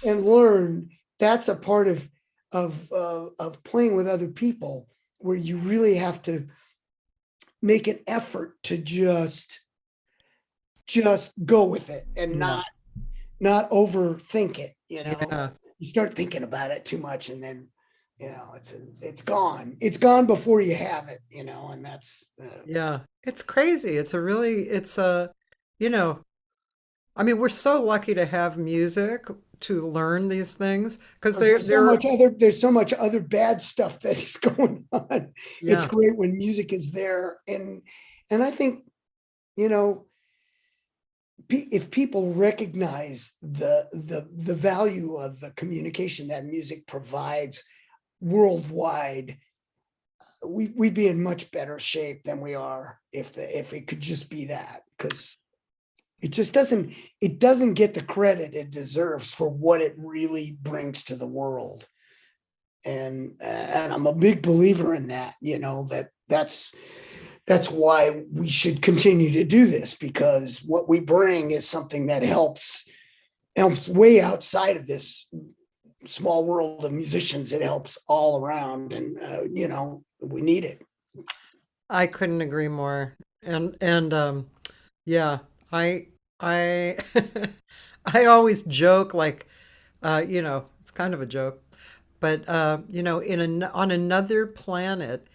and learn, that's a part of playing with other people where you really have to make an effort to just go with it and
Yeah,
not overthink it, you know.
yeah,
You start thinking about it too much and then, you know, it's gone before you have it, you know. And that's
yeah. It's crazy. It's a, you know, I mean, we're so lucky to have music to learn these things, because they're,
there's so much other bad stuff that is going on. It's
yeah,
great when music is there. And I think, you know, if people recognize the value of the communication that music provides worldwide, we'd be in much better shape than we are if it could just be that, because it doesn't get the credit it deserves for what it really brings to the world. And I'm a big believer in that, that's why we should continue to do this, because what we bring is something that helps way outside of this small world of musicians. It helps all around, and we need it.
I couldn't agree more. And yeah, I I always joke like it's kind of a joke, but on another planet,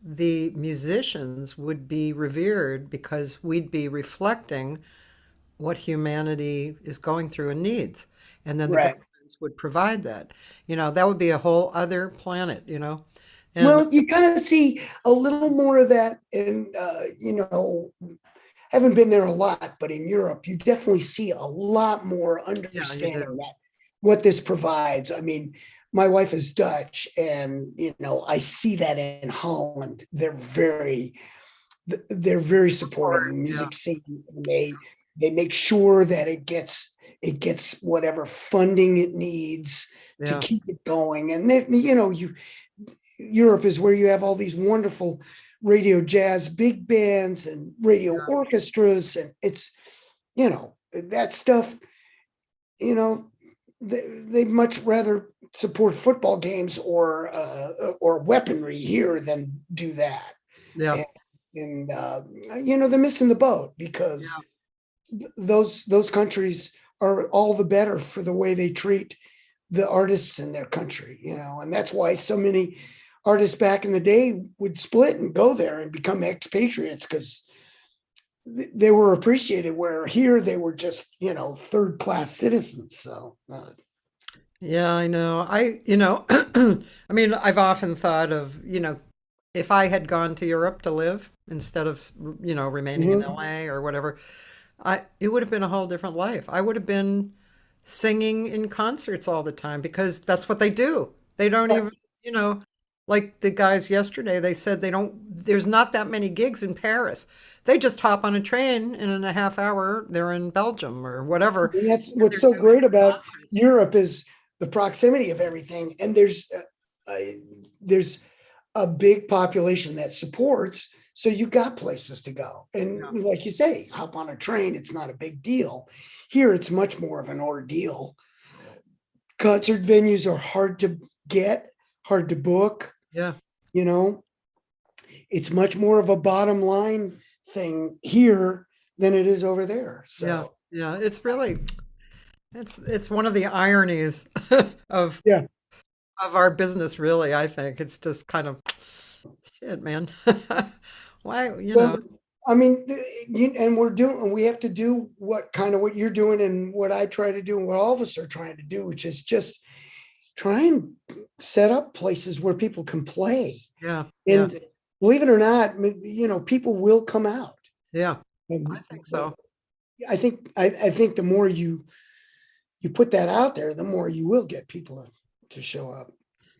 the musicians would be revered because we'd be reflecting what humanity is going through and needs. And then the
Right.
governments would provide that. That would be a whole other planet. And
Well, you kind of see a little more of that in, haven't been there a lot, but in Europe, you definitely see a lot more
yeah, you
understanding
do.
that what this provides. I mean, my wife is Dutch, and I see that in Holland. They're very supportive of the
Yeah,
music scene. And they make sure that it gets whatever funding it needs to
yeah,
keep it going. And then, Europe is where you have all these wonderful radio jazz big bands and radio
yeah,
orchestras, and it's that stuff. They much rather support football games or weaponry here than do that.
yeah,
And they're missing the boat, because
yeah.
those countries are all the better for the way they treat the artists in their country. And that's why so many artists back in the day would split and go there and become expatriates, because they were appreciated, where here they were just third class citizens. So
Yeah, I know. I mean, I've often thought of, if I had gone to Europe to live instead of, remaining in
mhm.
LA or whatever, it would have been a whole different life. I would have been singing in concerts all the time because that's what they do. They don't
Right.
even, you know, like the guys yesterday, they said there's not that many gigs in Paris. They just hop on a train and in a half hour, they're in Belgium or whatever.
And that's
And
what's
they're
so
doing
great about
concerts.
Europe, is the proximity of everything. And there's a big population that supports. So you got places to go.
Yeah.
And like you say, hop on a train, it's not a big deal. Here, it's much more of an ordeal. Concert venues are hard to get, hard to book.
Yeah.
You know, it's much more of a bottom line thing here than it is over there.
Yeah.
So,
Yeah. It's one of the ironies of
yeah.
of our business, really, I think. It's just kind of shit, man. Why,
Well, I mean, and we have to do what you're doing and what I try to do and what all of us are trying to do, which is just try and set up places where people can play.
yeah, yeah,
And believe it or not, people will come out.
yeah. I
And
think so.
I think the more you put that out there, the more you will get people to show up.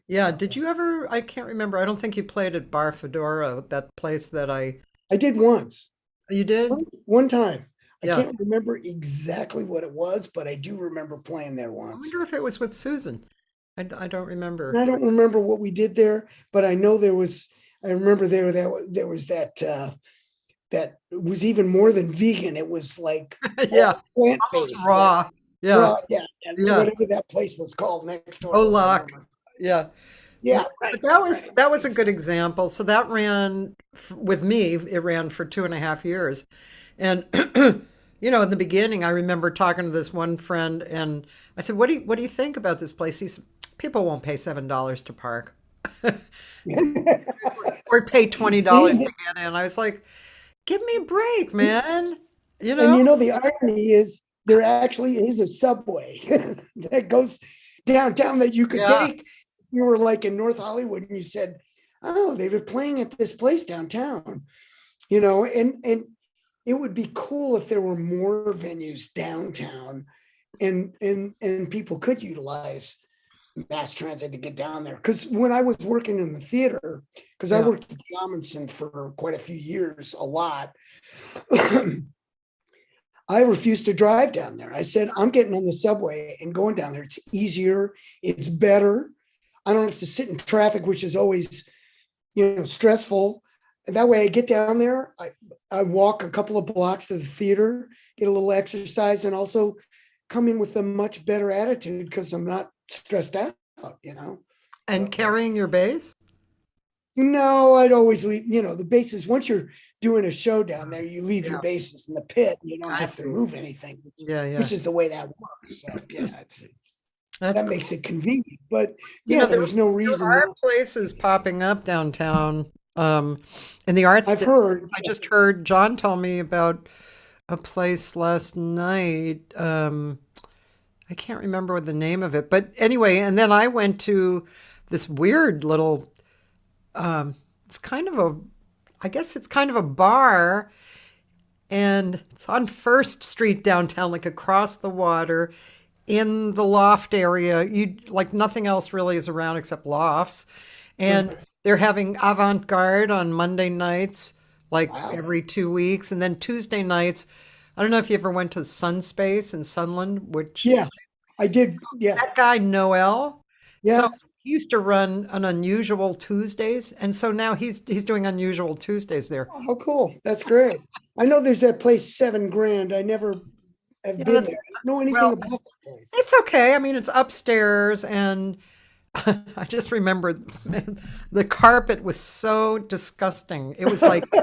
Yeah. Did you ever, I can't remember. I don't think you played at Bar Fedora, that place that
I did once,
you did?
one time. I
Yeah.
can't remember exactly what it was, but I do remember playing there
I
once.
wonder if it was with Susan. I don't remember.
And I don't remember what we did there, but I know I remember there was that was even more than vegan. It was like
Yeah.
all plant
Almost
based.
raw. Yeah.
Raw, yeah, and
Yeah.
whatever that place was called next door, I
Oh,
don't
lock.
remember.
Yeah. Yeah,
Yeah, right,
but that was
right.
that was a good example. So that ran with me. It ran for 2.5 years, and in the beginning, I remember talking to this one friend, and I said, "What do you think about this place?" He said, "People won't pay $7 to park, or pay $20
See,
to get in." I was like, "Give me a break, man." You
and
know?
the irony is there actually is a subway that goes downtown that you could
Yeah,
take. You were like in North Hollywood and you said, "Oh, they were playing at this place downtown," and it would be cool if there were more venues downtown and people could utilize mass transit to get down there. Because when I was working in the theater, because I
Yeah.
worked at the Amundsen for quite a few years, a lot, I refused to drive down there. I said, I'm getting on the subway and going down there. It's easier, it's better. I don't have to sit in traffic, which is always, stressful. And that way I get down there, I walk a couple of blocks to the theater, get a little exercise, and also come in with a much better attitude because I'm not stressed out,
And carrying your bass?
No, I'd always leave, the bases, once you're doing a show down there, you leave your
Yeah.
bases in the pit. You don't
I
have to
see.
move anything,
Yeah.
which is the way that works. So yeah,
That's
that makes it convenient. But
You
yeah,
know,
there's no
there
reason
are
not.
places popping up downtown in the arts
I've
district.
heard.
I just heard John tell me about a place last night. I can't remember the name of it, but anyway, and then I went to this weird little, it's kind of a, I guess it's kind of a bar, and it's on First Street downtown, like across the water in the loft area. You like nothing else really is around except lofts. And they're having avant-garde on Monday nights, like
Wow.
every 2 weeks. And then Tuesday nights, I don't know if you ever went to Sunspace in Sunland, which
Yeah, I did. Yeah,
that guy Noel.
yeah.
So he used to run an Unusual Tuesdays, and so now he's doing Unusual Tuesdays there.
Oh, cool. That's great. I know there's that place, 7 Grand. I never have
Yeah,
been
that's-
there. I don't know anything
well,
about that place.
It's okay. I mean, it's upstairs, and I just remember the carpet was so disgusting. It was like you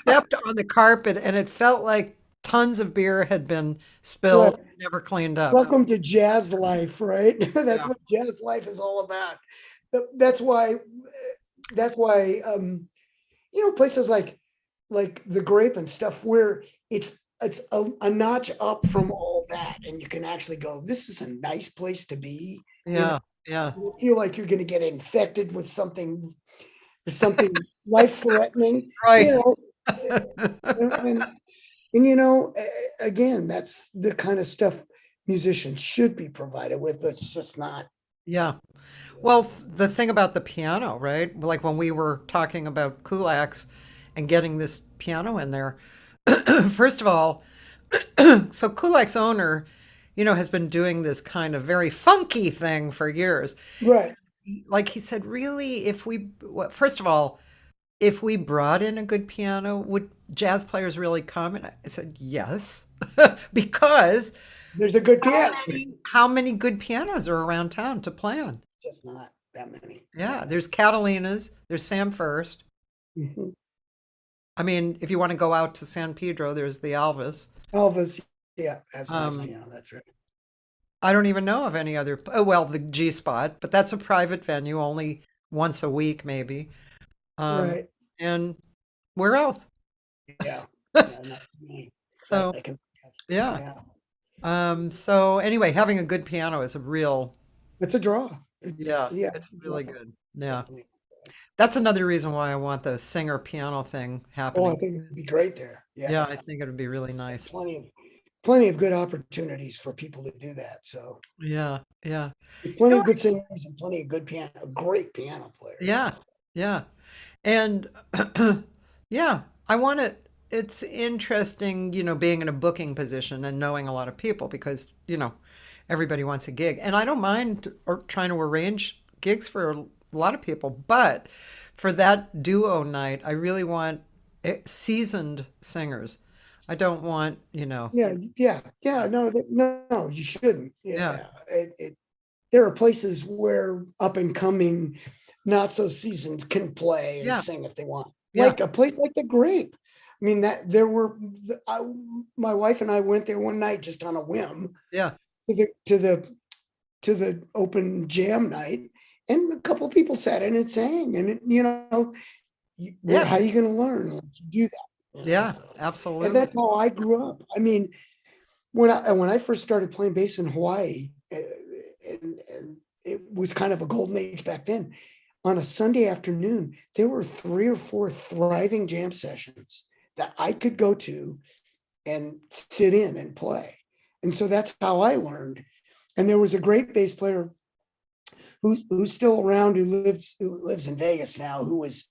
stepped on the carpet, and it felt like tons of beer had been spilled,
Right.
and never cleaned up.
Welcome to jazz life, right? That's
Yeah.
what jazz life is all about. That's why, places like the Grape and stuff where it's a notch up from all that, and you can actually go, this is a nice place to be.
Yeah, yeah,
You feel like you're going to get infected with something life threatening,
right.
and again, that's the kind of stuff musicians should be provided with, but it's just not.
Yeah. Well, the thing about the piano, right? Like when we were talking about Kulak's and getting this piano in there, first of all, so Kulak's owner, has been doing this kind of very funky thing for years.
Right.
Like he said, really, first of all, if we brought in a good piano, would jazz players really come? And I said, yes, because
There's a good piano.
how many good pianos are around town to play on?
Just not that many.
Yeah, there's Catalina's, there's Sam First.
Mhm.
I mean, if you want to go out to San Pedro, there's the Alvis.
Elvis, yeah, has a nice
Um,
piano. That's right.
I don't even know of any other, oh, well, the G Spot, but that's a private venue, only once a week, maybe.
Right.
And where else?
Yeah. Yeah, not many
So,
that I can think of.
yeah.
Yeah.
So anyway, having a good piano is a real,
It's a draw.
yeah,
Yeah.
it's really
definitely.
good.
It's
Yeah.
definitely-
That's another reason why I want the singer piano thing
Oh, I
happening.
think it'd be great there. Yeah.
Yeah, I think it would be really nice.
Plenty of good opportunities for people to do that. So
Yeah, yeah.
there's plenty
know,
of good singers and plenty of good great piano players.
Yeah, yeah. And yeah, it's interesting, being in a booking position and knowing a lot of people because, everybody wants a gig. And I don't mind trying to arrange gigs for a lot of people, but for that duo night, I really want seasoned singers. I don't want,
Yeah. No, you shouldn't.
Yeah.
There are places where up and coming, not so seasoned can play and
Yeah.
sing if they want.
Yeah.
Like a place like the Grape. I mean, my wife and I went there one night just on a whim
yeah,
to the open jam night, and a couple of people sat in and sang, and
Yeah.
how are you going to learn unless you do that?
yeah,
So-
absolutely.
and that's how I grew up. I mean, when I first started playing bass in Hawaii, and it was kind of a golden age back then. On a Sunday afternoon, there were 3 or 4 thriving jam sessions that I could go to and sit in and play. And so that's how I learned. And there was a great bass player who's still around, who lives in Vegas now, who was,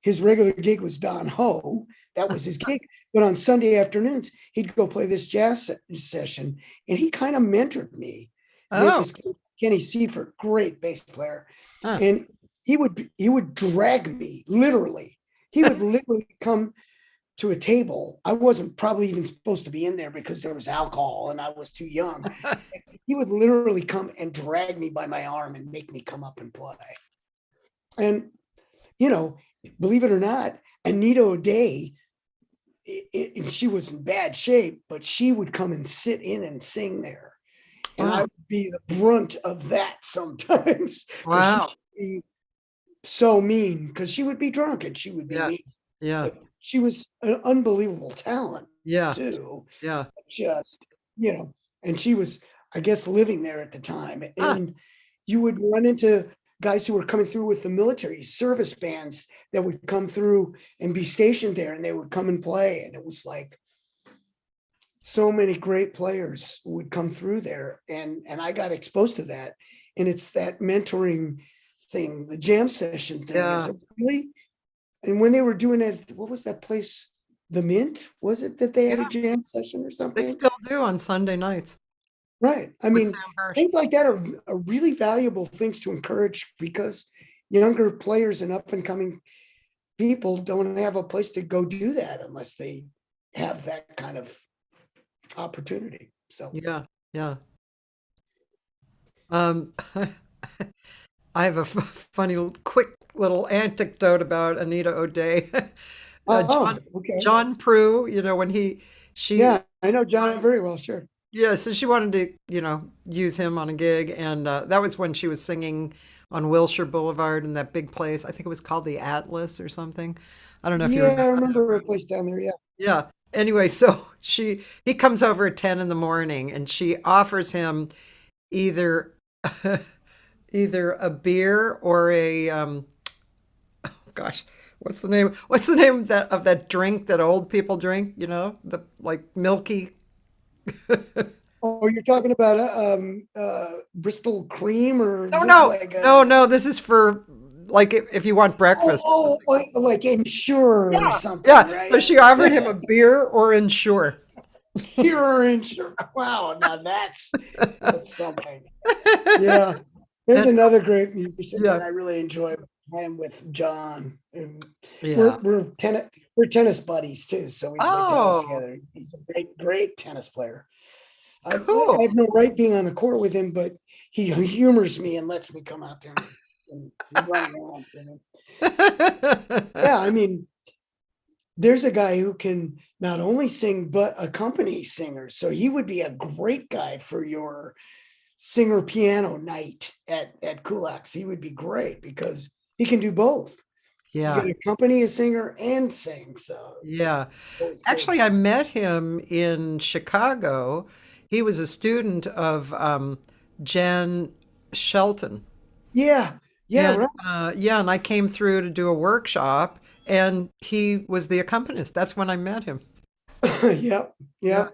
his regular gig was Don Ho. That was his gig. But on Sunday afternoons, he'd go play this jazz session, and he kind of mentored me. His name
Oh,
was Kenny Seifert, great bass player.
huh.
And he would drag me, literally. He would literally come to a table. I wasn't probably even supposed to be in there because there was alcohol and I was too young. He would literally come and drag me by my arm and make me come up and play. And, you know, believe it or not, Anita O'Day, and she was in bad shape, but she would come and sit in and sing there. And I
Wow.
would be the brunt of that sometimes. 'Cause
Wow.
she would be so mean because she would be drunk and she would be
Yeah.
mean.
Yeah.
But she was an unbelievable talent
Yeah.
too.
Yeah.
Just, and she was, I guess, living there at the time.
Ah,
And you would run into guys who were coming through with the military service bands that would come through and be stationed there, and they would come and play. And it was like so many great players would come through there. And I got exposed to that. And it's that mentoring thing, the jam session thing. Is
yeah.
it really? And when they were doing it, what was that place? The Mint? Was it that they had a
Yeah.
jam session or
They
something?
still do on Sunday nights
Right. I
with
mean,
Sam Hirsch.
things like that are really valuable things to encourage, because younger players and up and coming people don't have a place to go do that unless they have that kind of opportunity. So,
Yeah. Yeah. Um, I have a funny, quick little anecdote about Anita O'Day.
oh,
John
okay.
John Prue, when she
Yeah, I know John very well. Sure.
yeah, so she wanted to, use him on a gig, and that was when she was singing on Wilshire Boulevard in that big place. I think it was called the Atlas or something. I don't know if you
Yeah, I
remember that.
remember a place down there. Yeah.
Yeah. Anyway, so he comes over at 10 in the morning, and she offers him either either a beer or a gosh, what's the name of that drink that old people drink, the like milky.
Oh, you're talking about Bristol cream, or is
No,
this
no,
like
no, no. This is for like if you want breakfast or
like Ensure or
something.
something,
Yeah.
right?
So she offered him a beer or Ensure.
Pure Ensure. Wow, now that's something. Yeah. There's
And
another great musician
yeah,
that I really enjoy playing with, John. And
yeah.
we're tennis buddies too, so we play tennis
Oh,
together. He's a great tennis player. I have
cool.
no right being on the court with him, but he humors me and lets me come out there and run around with him. Yeah, I mean, there's a guy who can not only sing but accompany singers. So he would be a great guy for your singer piano night at Kulak's. He would be great because he can do both. He
Yeah.
can accompany a singer and sing. So
Yeah.
it's good.
Actually, I met him in Chicago. He was a student of Jen Shelton.
Yeah, yeah,
And
right.
yeah, and I came through to do a workshop, and he was the accompanist. That's when I met him.
Yep,
Yeah.
yep.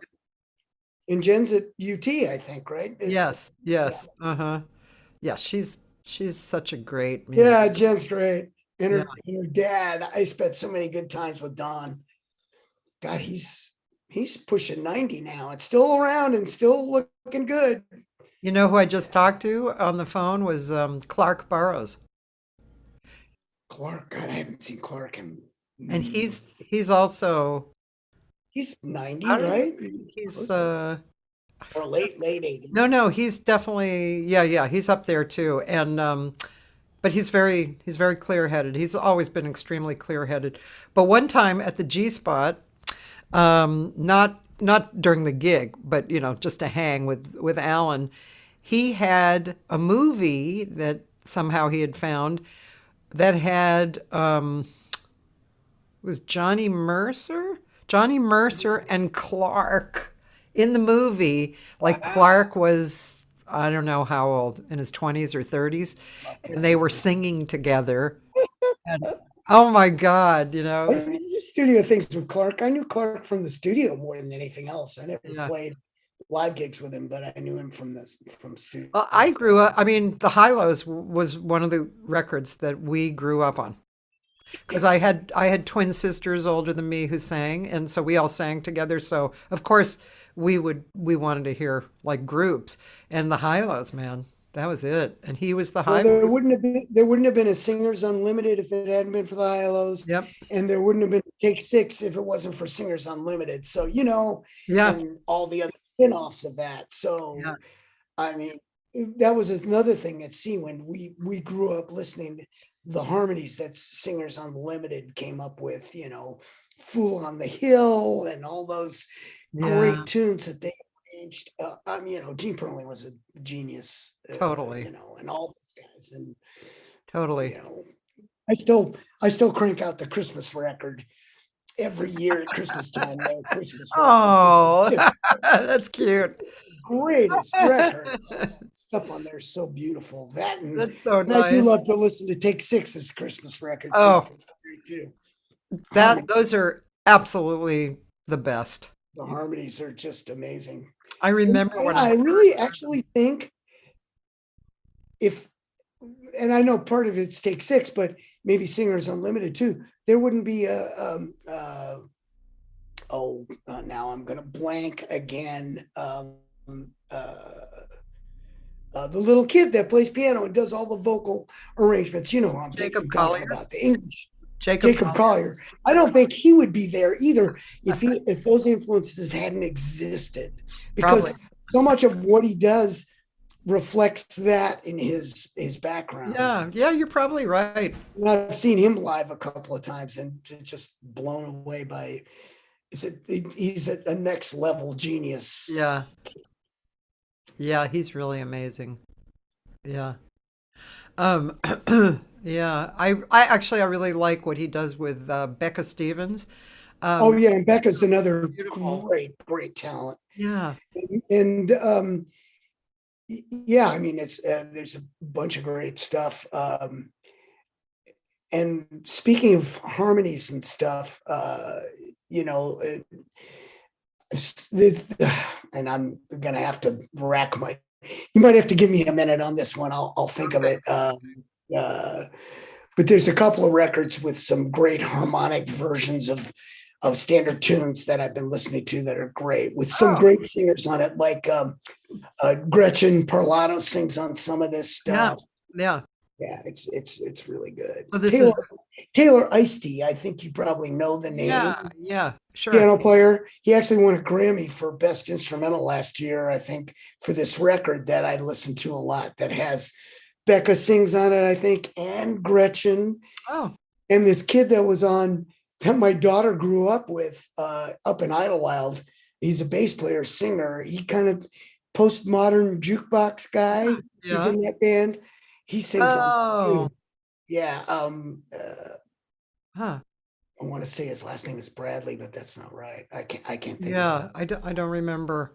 And Jen's at UT, I think, right?
Yes.
Yeah.
Yes. Uh-huh. Yeah, she's such a great
Yeah,
musician.
Jen's great. And
Yeah.
her dad, I spent so many good times with Don. God, he's pushing 90 now and still around and still looking good.
You know who I just talked to on the phone was Clark Burrows.
Clark, God, I haven't seen Clark in
And he's also
he's 90,
how did he
right?
say? He's
Close to, or late
no,
80s.
no, he's definitely, yeah, he's up there too. And but he's very clear-headed. He's always been extremely clear-headed. But one time at the G Spot, not during the gig, but just to hang with Alan, he had a movie that somehow he had found that had was Johnny Mercer and Clark in the movie. Like
Wow.
Clark was, I don't know how old, in his 20s or 30s, and they were singing together. And Oh my God,
I did studio things with Clark. I knew Clark from the studio more than anything else. I never
yeah.
played live gigs with him, but I knew him from studio
Well, I
stuff.
grew up, I mean, the High-Lows was one of the records that we grew up on. Because I had twin sisters older than me who sang, and so we all sang together. So of course we wanted to hear like groups, and the High-Lows, man, that was it. And he was the
Well, there
High-Lows.
wouldn't have been a Singers Unlimited if it hadn't been for the Hi-Los,
Yep.
and there wouldn't have been Take Six if it wasn't for Singers Unlimited. So
Yeah.
and all the other spin-offs of that.
Yeah.
So I mean, that was another thing at Seawind. We grew up listening to the harmonies that Singers Unlimited came up with, Fool on the Hill and all those
Yeah.
great tunes that they arranged. Gene Perlin was a genius,
Totally.
and all those guys. And,
Totally.
you know, I still crank out the Christmas record every year at Christmas time. The Christmas record.
Oh,
Just
that's cute.
greatest record. Stuff on there is so beautiful. That
That's so
and I do
nice.
love to listen to Take Six's Christmas records.
Oh,
It's great too.
that
Harmony,
those are absolutely the best.
the harmonies are just amazing.
I
And
remember when
I
I
really
first heard them.
actually think if, and I know part of it's Take Six, but maybe Singers Unlimited too. There wouldn't be now I'm gonna blank again. The little kid that plays piano and does all the vocal arrangements. You know who I'm
Jacob
talking
Collier.
about, the English
Jacob
Jacob
Collier.
Collier. I don't think he would be there either if those influences hadn't existed,
Probably.
because so much of what he does reflects that in his background.
Yeah. Yeah, you're probably right.
And I've seen him live a couple of times and just blown away by. He's a next level genius.
Yeah. Yeah, he's really amazing. Yeah. Um, yeah, I really like what he does with Becca Stevens.
Oh
Um,
yeah, and Becca's another
Beautiful.
great talent.
Yeah.
And yeah, I mean, there's a bunch of great stuff. And speaking of harmonies and stuff, you know, and I'm gonna have to rack my. You might have to give me a minute on this one. I'll think of
Okay.
it. Uh, but there's a couple of records with some great harmonic versions of standard tunes that I've been listening to that are great, with some
Oh,
great singers on it, like Gretchen Parlato sings on some of this
yeah.
stuff.
Yeah.
Yeah, it's really good.
So this is
Taylor Eydie, I think you probably know the name.
yeah, yeah, sure.
Piano player. He actually won a Grammy for Best Instrumental last year, I think, for this record that I listened to a lot, that has Becca sings on it, I think, and Gretchen.
Oh,
And this kid that was on, that my daughter grew up with, up in Idlewild. He's a bass player, singer. He kind of postmodern jukebox guy. He's
yeah.
in that band. He sings on this
Oh,
too. Yeah.
huh.
I want to say his last name is Bradley, but that's not right. I can't think of it.
Yeah, I don't remember.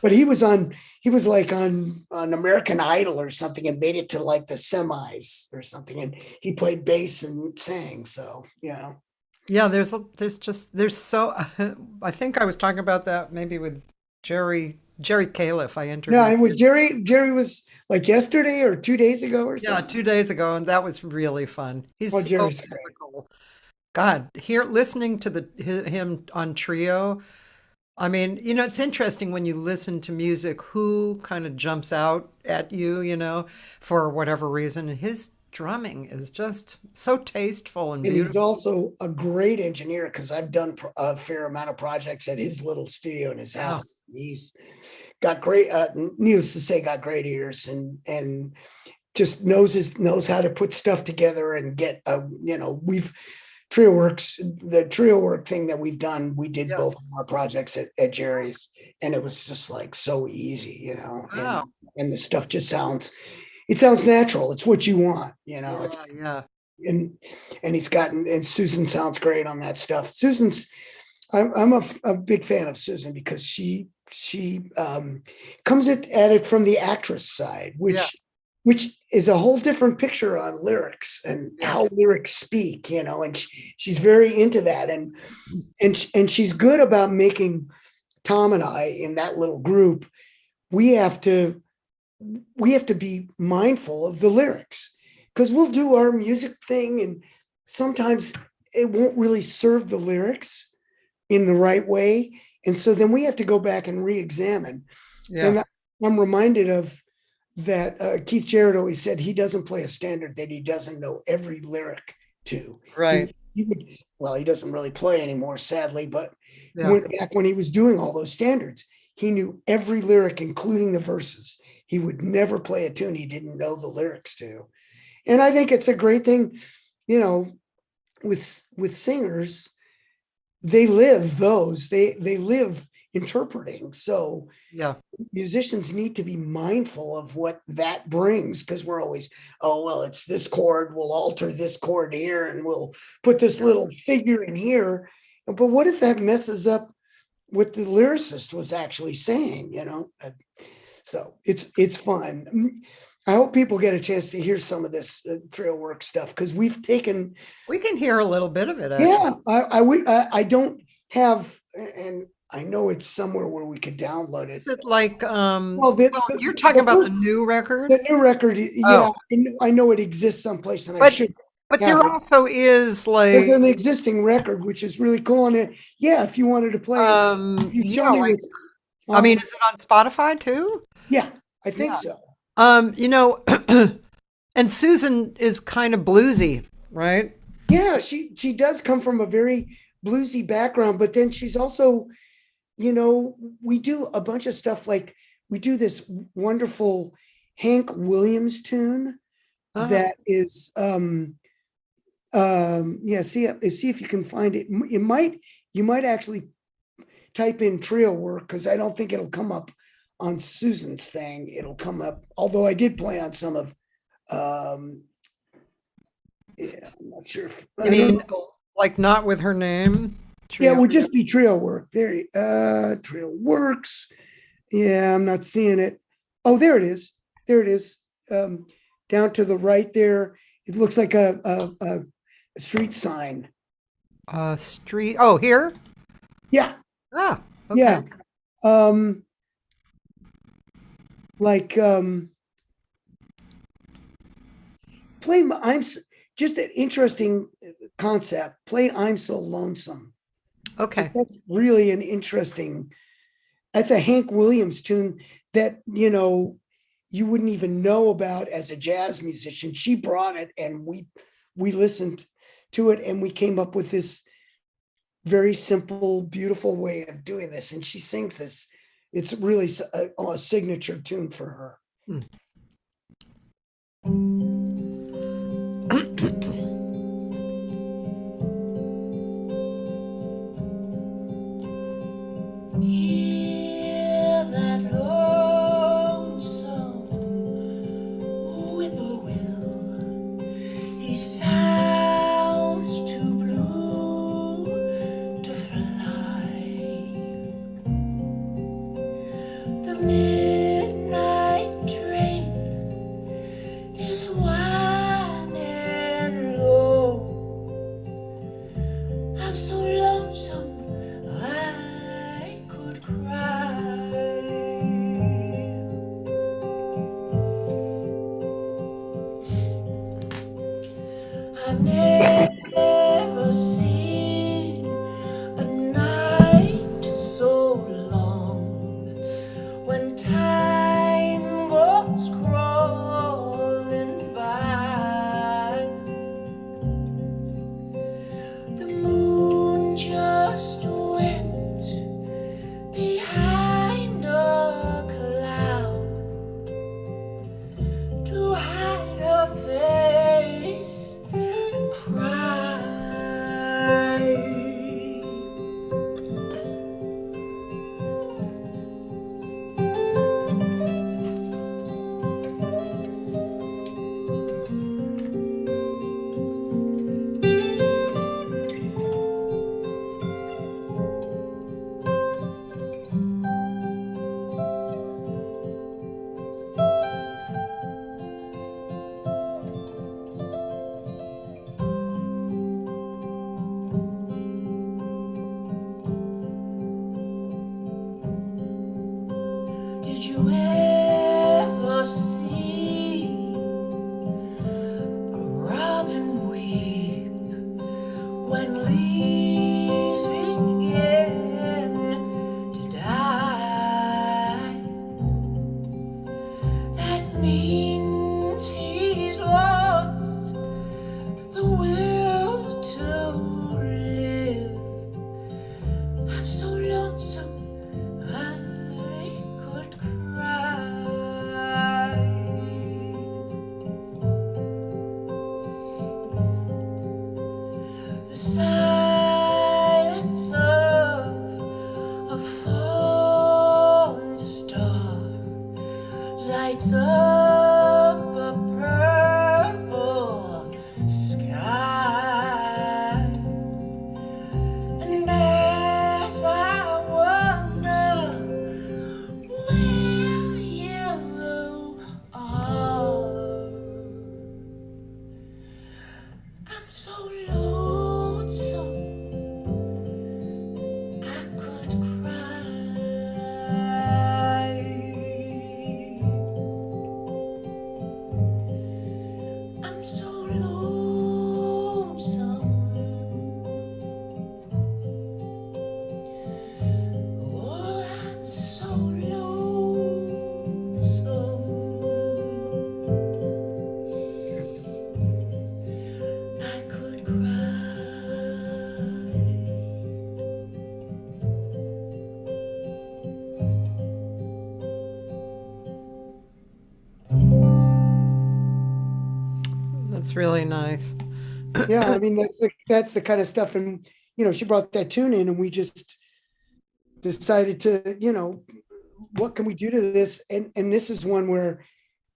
But he was like on American Idol or something, and made it to like the semis or something. And he played bass and sang. So,
Yeah, there's so I think I was talking about that maybe with Jerry Califf I
No,
interviewed.
it was Jerry was like yesterday or 2 days ago or
Yeah,
something.
2 days ago, and that was really fun. He's
Oh,
so
Jerry's great.
musical. God, here listening to him on trio. I mean, it's interesting when you listen to music who kind of jumps out at you, for whatever reason. And his drumming is just so tasteful and
And he's
beautiful.
also a great engineer, because I've done a fair amount of projects at his little studio in his
Yeah.
house. He's got great, needless to say, got great ears, and just knows how to put stuff together and get we've the trio work thing that we've done. We did
Yeah.
both of our projects at Jerry's, and it was just like so easy,
Wow.
and the stuff just sounds natural. It's what you want,
Yeah,
it's
yeah.
and and Susan sounds great on that stuff. I'm a big fan of Susan, because she comes at it from the actress side,
Yeah.
which which is a whole different picture on lyrics and
Yeah.
how lyrics speak, and she's very into that. And she's good about making Tom and I in that little group, we have to be mindful of the lyrics, because we'll do our music thing and sometimes it won't really serve the lyrics in the right way. And so then we have to go back and re-examine.
Yeah.
And I'm reminded of that Keith Jarrett always said he doesn't play a standard that he doesn't know every lyric to.
Right.
Well, he doesn't really play anymore, sadly, but
Yeah.
back when he was doing all those standards, he knew every lyric, including the verses. He would never play a tune he didn't know the lyrics to. And I think it's a great thing, with singers, they live those, they live interpreting. So
Yeah.
musicians need to be mindful of what that brings, because we're always, oh, well, it's this chord, we'll alter this chord here and we'll put this little figure in here. But what if that messes up what the lyricist was actually saying, So it's fun. I hope people get a chance to hear some of this trail work stuff, because we can
hear a little bit of it. Actually.
Yeah, I don't have, and I know it's somewhere where we could download it.
Is it like,
Well,
you're talking about the new record?
The new record, yeah,
Oh.
I know it exists someplace, and I should.
But there also is
There's
like,
an existing record, which is really cool. And if you wanted to play it, if you
yeah,
tell me
like,
what's-
I mean, is it on Spotify too?
yeah, I think so.
And Susan is kind of bluesy, right?
Yeah, she does come from a very bluesy background, but then she's also, we do a bunch of stuff, like we do this wonderful Hank Williams tune that is see if you can find it. You might actually type in trio work, because I don't think it'll come up on Susan's thing. It'll come up, although I did play on some of I'm not sure if,
I mean, like not with her name.
Yeah, it would just be trio work. There, trio works. Yeah, I'm not seeing it. Oh, there it is. There it is. Down to the right there. It looks like a street sign.
Street. Oh, here?
Yeah.
Ah, okay.
Yeah. Just an interesting concept. Play I'm So Lonesome.
Okay.
That's really an interesting, that's a Hank Williams tune that, you wouldn't even know about as a jazz musician. She brought it and we listened to it and we came up with this very simple, beautiful way of doing this. And she sings this. It's really a signature tune for her.
Hear that lonesome whippoorwill. He sounds too blue to fly. The midnight train is whining low. I'm so lonesome I could cry. I've never seen a night so long when time you ever see a robin weep when leaves begin to die? That means he's lost the will to live. I'm so lonesome I could cry. The silence of a fallen star lights up a purple sky. And as I wonder where you are, I'm so lonesome I could cry. I'm so lonesome. Oh, I'm so lonesome. I could cry.
That's really nice.
Yeah, I mean, that's the kind of stuff. And, she brought that tune in and we just decided to, what can we do to this? And this is one where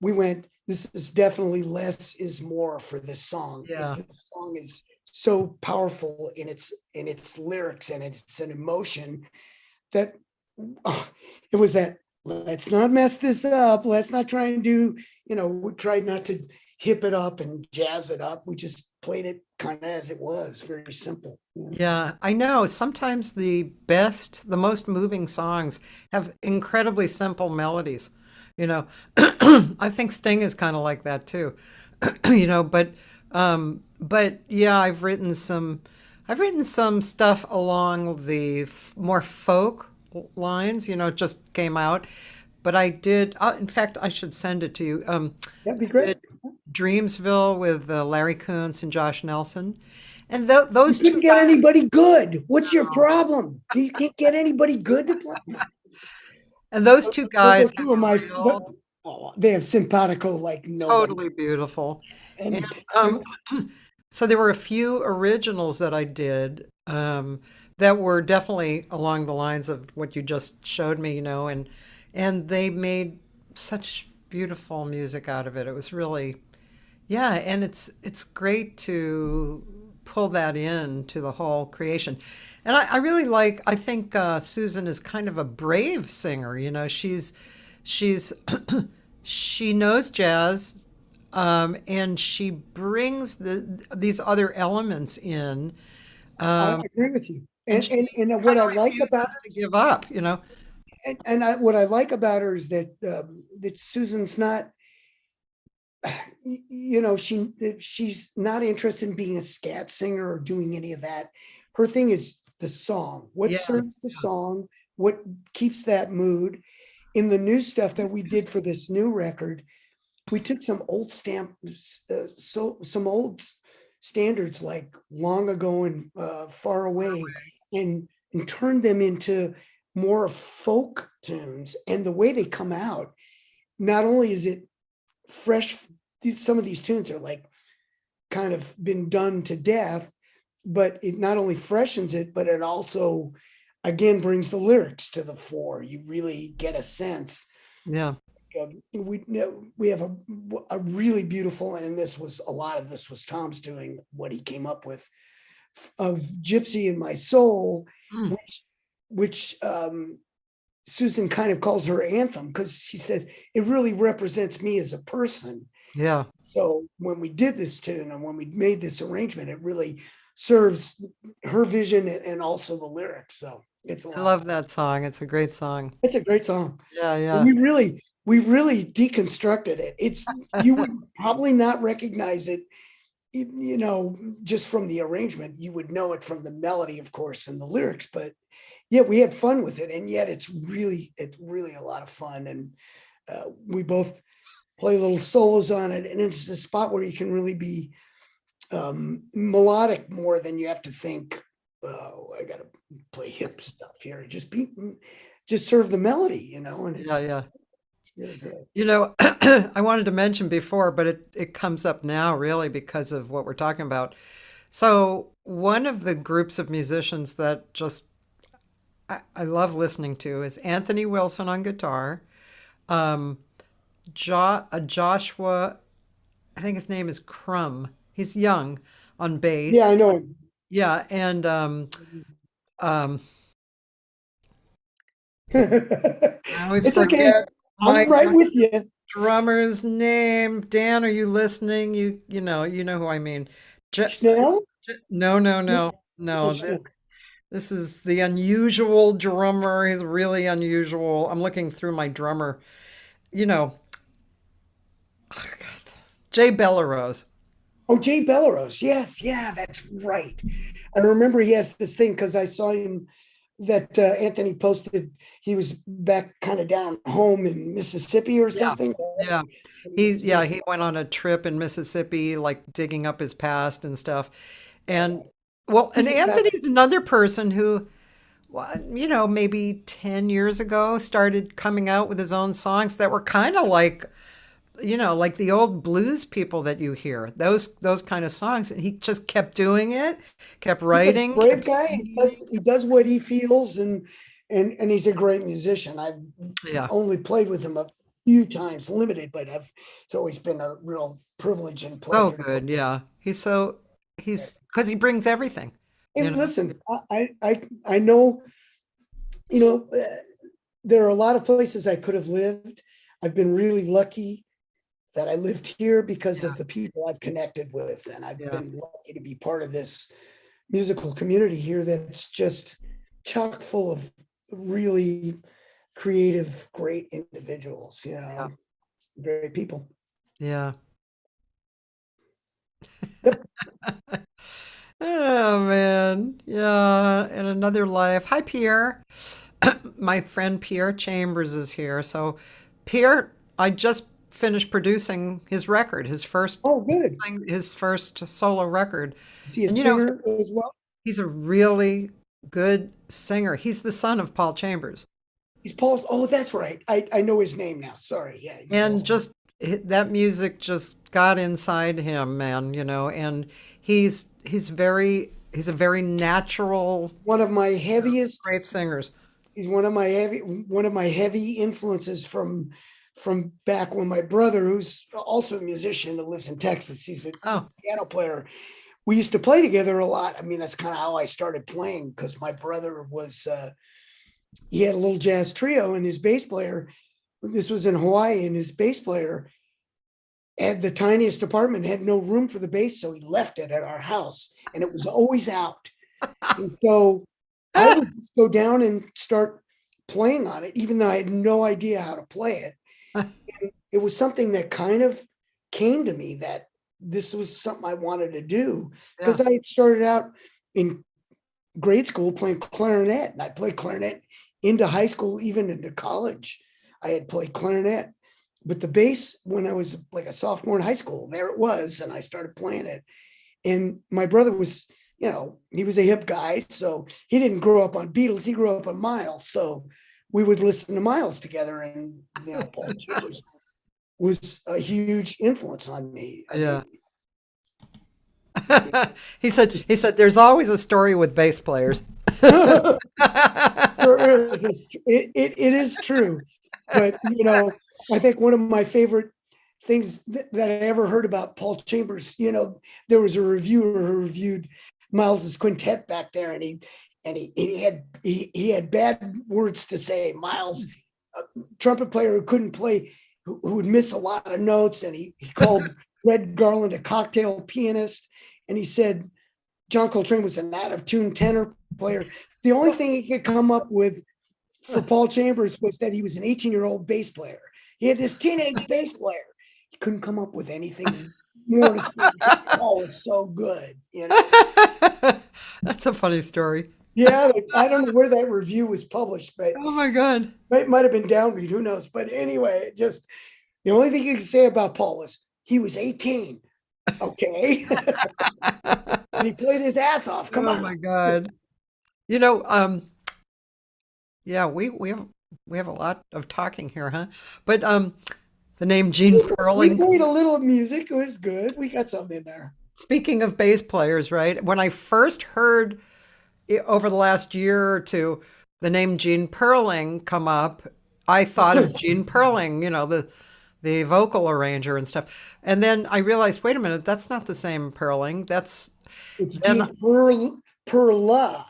we went, this is definitely less is more for this song.
Yeah.
This song is so powerful in its lyrics and it's an emotion that it was that, let's not mess this up. Let's not try and do, we tried not to hip it up and jazz it up. We just played it kind of as it was, very simple.
Yeah, I know. Sometimes the most moving songs have incredibly simple melodies. I think Sting is kind of like that too. But yeah, I've written some stuff along the more folk lines. It just came out. But I did. In fact, I should send it to you.
That'd be great.
Did Dreamsville with Larry Kuntz and Josh Nelson, and those
You
two
couldn't get
guys.
anybody good. What's your problem? You can't get anybody good to play.
And those two
Those
guys
are two of my.
real
They have simpatico like nobody.
totally beautiful.
And
Um, so there were a few originals that I did that were definitely along the lines of what you just showed me, and they made such beautiful music out of it. It was really, yeah, and it's great to pull that in to the whole creation. And I really I think Susan is kind of a brave singer. She's she knows jazz, and she brings these other elements in.
I
Um,
agree with you.
and
And what
kind
I
of
like about
refuses to give up.
what I like about her is that that Susan's not, she's not interested in being a scat singer or doing any of that. Her thing is the song. What
Yeah,
serves the song? What keeps that mood? In the new stuff that we did for this new record, we took some old some old standards like Long Ago and Far Away, and turned them into more folk tunes. And the way they come out, not only is it fresh, some of these tunes are like kind of been done to death, but it not only freshens it, but it also again brings the lyrics to the fore. You really get a sense.
yeah,
We have a really beautiful, and a lot of this was Tom's doing, what he came up with, of Gypsy in My Soul,
Mm.
which Susan kind of calls her anthem, because she says it really represents me as a person.
yeah.
So when we did this tune and when we made this arrangement, it really serves her vision and also the lyrics. So It's a
I
lot of
love
fun.
that song. It's a great song.
It's a great song.
Yeah,
And
yeah.
we really deconstructed it. It's you would probably not recognize it, just from the arrangement. You would know it from the melody, of course, and the lyrics. But yeah, we had fun with it, and yet it's really a lot of fun. And we both play little solos on it, and it's a spot where you can really be melodic more than you have to think. Oh, I got to play hip stuff here. Just serve the melody, and
Yeah, yeah.
it's really good.
I wanted to mention before, but it comes up now really because of what we're talking about. So one of the groups of musicians that just I love listening to is Anthony Wilson on guitar, um, Joshua, I think his name is Crumb. He's young on
Yeah,
bass.
I know.
Yeah, and um, I always
It's okay.
forget my
I'm right with you.
drummer's name. Dan, are you listening? You know who I mean.
Schnell?
No, no,
No,
no,
no,
no.
Schnell.
This is the unusual drummer. He's really unusual. I'm looking through my drummer. You know, oh God. Jay Bellerose.
Oh, Jay Bellerose. Yes, yeah, that's right. I remember he has this thing because I saw him that Anthony posted. He was back kind of down home in Mississippi or
Yeah,
something.
yeah.
And he
He
was
yeah,
doing,
he went on a trip in Mississippi, like digging up his past and stuff. And well, and
he's exactly.
Anthony's another person who, well, maybe 10 years ago started coming out with his own songs that were kind of like the old blues people that you hear, those kind of songs. And he just kept doing it, kept
He's a
writing,
brave
kept
guy. He
singing.
does he does what he feels, and he's a great musician. I've
Yeah.
only played with him a few times, limited, but it's always been a real privilege and
So
pleasure to play.
good. Yeah. He's because he brings everything, you
And
know.
listen, I know, you know, uh, there are a lot of places I could have lived. I've been really lucky that I lived here because
Yeah.
of the people I've connected with, and I've
Yeah.
been lucky to be part of this musical community here that's just chock full of really creative, great individuals,
Yeah.
great people.
Yeah.
Yep.
Oh man. Yeah. In another life. Hi, Pierre. My friend Pierre Chambers is here. So, Pierre, I just finished producing his record,
Oh, good.
his first solo record.
Is he a
And
singer as well?
he's a really good singer. He's the son of Paul Chambers.
He's Paul's. Oh, that's right. I know his name now. Sorry. Yeah, he's
And
Paul's.
just that music just got inside him, man, and he's a very natural,
One of my heaviest.
great singers.
He's one of my heavy influences from back when my brother, who's also a musician that lives in Texas, he's a
Oh,
piano player. We used to play together a lot. I mean, that's kind of how I started playing because my brother he had a little jazz trio, and his bass player, this was in Hawaii, and his bass player had the tiniest apartment, had no room for the bass, so he left it at our house, and it was always out. And so I would just go down and start playing on it, even though I had no idea how to play it. And it was something that kind of came to me that this was something I wanted to do
yeah.
because I had started out in grade school playing clarinet, and I played clarinet into high school, even into college. I had played clarinet, but the bass, when I was like a sophomore in high school, there it was, and I started playing it. And my brother was, he was a hip guy, so he didn't grow up on Beatles. He grew up on Miles, so we would listen to Miles together, and Paul Chambers was a huge influence on me. I
Yeah.
mean,
He said there's always a story with bass players.
there is. It is true, but I think one of my favorite things that I ever heard about Paul Chambers, there was a reviewer who reviewed Miles's quintet back there, and he had bad words to say. Miles, a trumpet player who couldn't play, who would miss a lot of notes, and he called Red Garland a cocktail pianist, and he said John Coltrane was an out of tune tenor player. The only thing he could come up with for Paul Chambers was that he was an 18-year-old bass player. He had this teenage bass player. He couldn't come up with anything more to say. Paul was so good, you know.
That's a funny story.
Yeah, I don't know where that review was published, but
Oh my God.
it might have been downbeat. Who knows? But anyway, just the only thing you could say about Paul was he was 18. Okay. And he played his ass off. Come
Oh
on.
my God. You know, yeah, we have a lot of talking here, huh? But the name Gene
We
Perling.
played a little music. It was good. We got something in there.
Speaking of bass players, right? When I first heard over the last year or two the name Gene Perling come up, I thought of Gene Perling, the vocal arranger and stuff. And then I realized, wait a minute, that's not the same Perling. That's
It's
then
Gene Perla.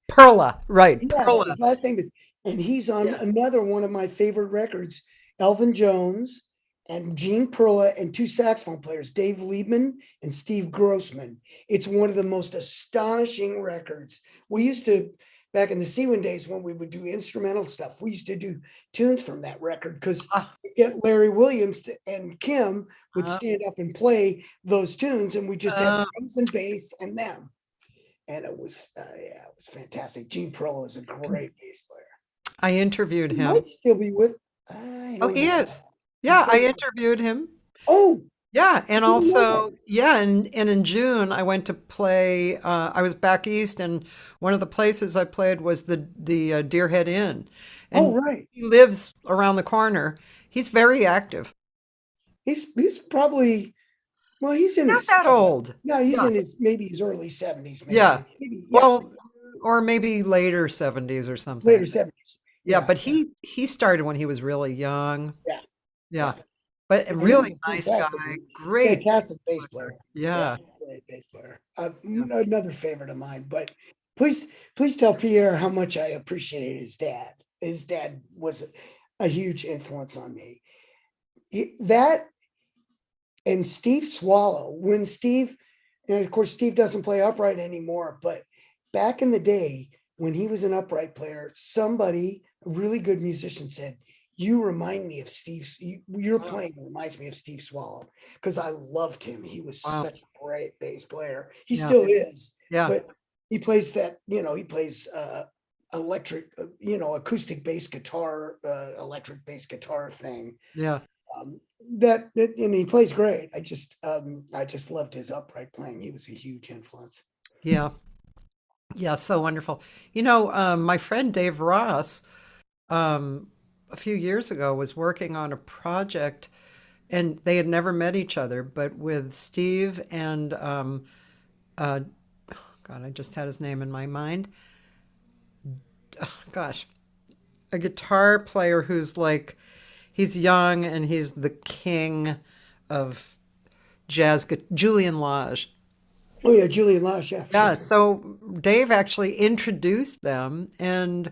Perla, right?
Yeah,
Perla.
his last name is, and he's on
Yeah.
another one of my favorite records, Elvin Jones and Gene Perla and two saxophone players, Dave Liebman and Steve Grossman. It's one of the most astonishing records. We used to, back in the Seawind days when we would do instrumental stuff, we used to do tunes from that record because
Ah,
get Larry Williams and Kim would
uh,
stand up and play those tunes, and we just had
uh,
drums and bass and them. And it was, yeah, it was fantastic. Gene Perla is a great bass player.
I interviewed
He
him.
might still be with. I
Oh,
don't
he
know.
is. Yeah, I
still-
interviewed him.
Oh,
Yeah, and
didn't know
also, yeah, and in June I went to play. I was back east, and one of the places I played was the Deerhead Inn,
oh,
and
right.
he lives around the corner. He's very active.
He's probably, well, he's in
Not
his
that old.
no, he's
Yeah,
in his maybe his early 70s, maybe.
yeah.
Maybe, yeah,
Well, or maybe later 70s or something.
later 70s.
Yeah,
Yeah,
but he started when he was really young.
yeah,
Yeah,
yeah.
but a
And he was
really nice guy.
fantastic,
Great
fantastic bass player.
Yeah.
Great bass player.
Yeah.
Another favorite of mine. But please tell Pierre how much I appreciated his dad. His dad was a huge influence on me. That and Steve Swallow, when Steve, and of course Steve doesn't play upright anymore, but back in the day when he was an upright player, somebody, a really good musician, said, "You remind me of your
Wow.
playing reminds me of Steve Swallow," because I loved him. He was
Wow.
such a great bass player. He
Yeah.
still is,
Yeah.
but he plays he plays electric, acoustic bass guitar, electric bass guitar thing.
Yeah.
And he plays great. I just loved his upright playing. He was a huge influence.
Yeah. Yeah. So wonderful. My friend Dave Ross, a few years ago was working on a project, and they had never met each other, but with Steve and God, I just had his name in my mind. Gosh, a guitar player who's like, he's young and he's the king of jazz, Julian Lage.
Oh yeah, Julian Lage, yeah.
Yeah, so Dave actually introduced them, and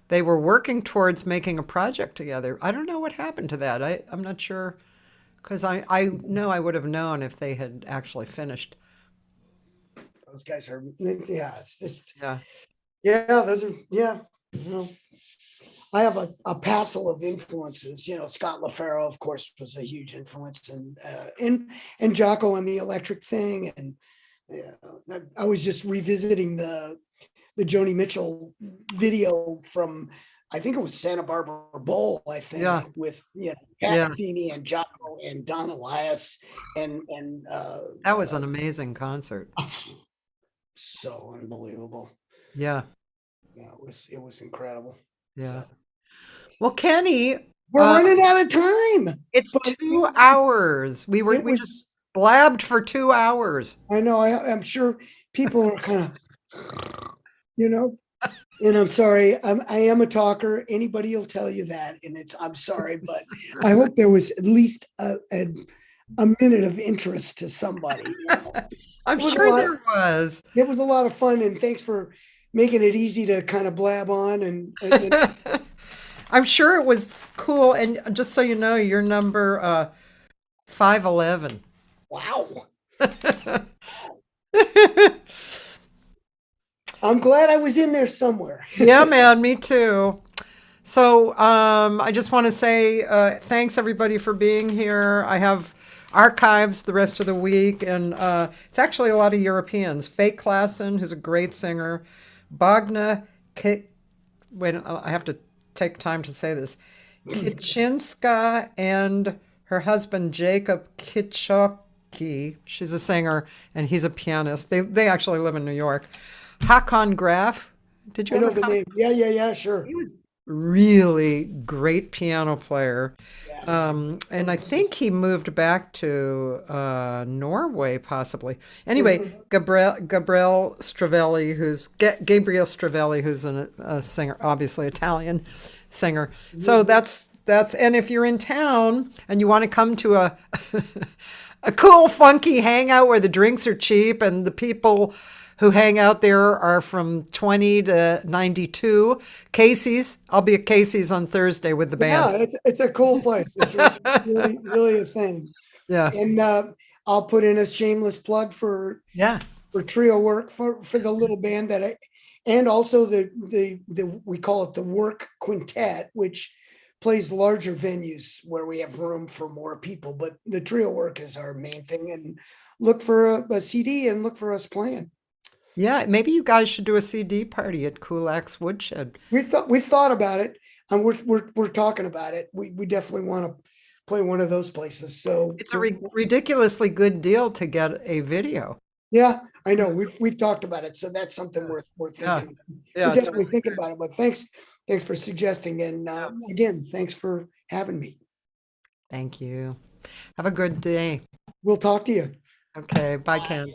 they were working towards making a project together. I don't know what happened to that. I'm not sure, because I know I would have known if they had actually finished.
Those guys are, yeah, it's just,
Yeah.
yeah, those are, yeah. I have a passel of influences. Scott LaFaro, of course, was a huge influence, and Jocko on the electric thing. And I was just revisiting the Joni Mitchell video from, I think it was Santa Barbara Bowl, I think,
Yeah.
with
Yeah.
Cathy and Jocko and Don Elias and
That was an amazing concert.
so unbelievable.
Yeah.
Yeah, it was incredible.
Yeah.
So,
Well, Kenny,
we're
uh,
running out of time.
it's
But
2 hours. We
it
just
was,
blabbed for 2 hours.
I know, I'm sure people are kind of, and I'm sorry, I am a talker. Anybody will tell you that. And I'm sorry, but I hope there was at least a minute of interest to somebody.
I'm
It was a
sure
lot.
there was.
It was a lot of fun, and thanks for making it easy to kind of blab on. And
I'm sure it was cool. And just so you know, you're number 511.
wow. I'm glad I was in there somewhere.
Yeah, man, me too. So I just want to say thanks everybody for being here. I have archives the rest of the week, and it's actually a lot of Europeans. Faye Klassen, who's a great singer, Bogna wait, I have to take time to say this. Kichinska and her husband Jacob Kichoki. She's a singer and he's a pianist. They actually live in New York. Hakon Graf. Did you
I know
ever
the
come?
name. Yeah, sure.
He was really great piano player.
Yeah.
And I think he moved back to Norway, possibly. Anyway, Gabriel Stravelli, Gabriel Stravelli, who's a singer, obviously Italian singer. So that's and if you're in town and you want to come to a a cool, funky hangout where the drinks are cheap and the people who hang out there are from 20 to 92. Casey's. I'll be at Casey's on Thursday with the
Yeah,
band.
it's a cool place. It's really a thing.
Yeah.
And I'll put in a shameless plug for
Yeah.
trio work for the little band and also the we call it the work quintet, which plays larger venues where we have room for more people. But the trio work is our main thing. And look for a CD and look for us playing.
Yeah. Maybe you guys should do a CD party at Kulak's Woodshed.
We've thought about it, and we're talking about it. We definitely want to play one of those places. So
It's a ridiculously good deal to get a video.
yeah, I know we've talked about it. So that's something we're
Yeah.
thinking.
Yeah.
We're
It's
definitely thinking about it. But thanks for suggesting, and again, thanks for having me.
Thank you. Have a good day.
We'll talk to you.
Okay. Bye, Ken.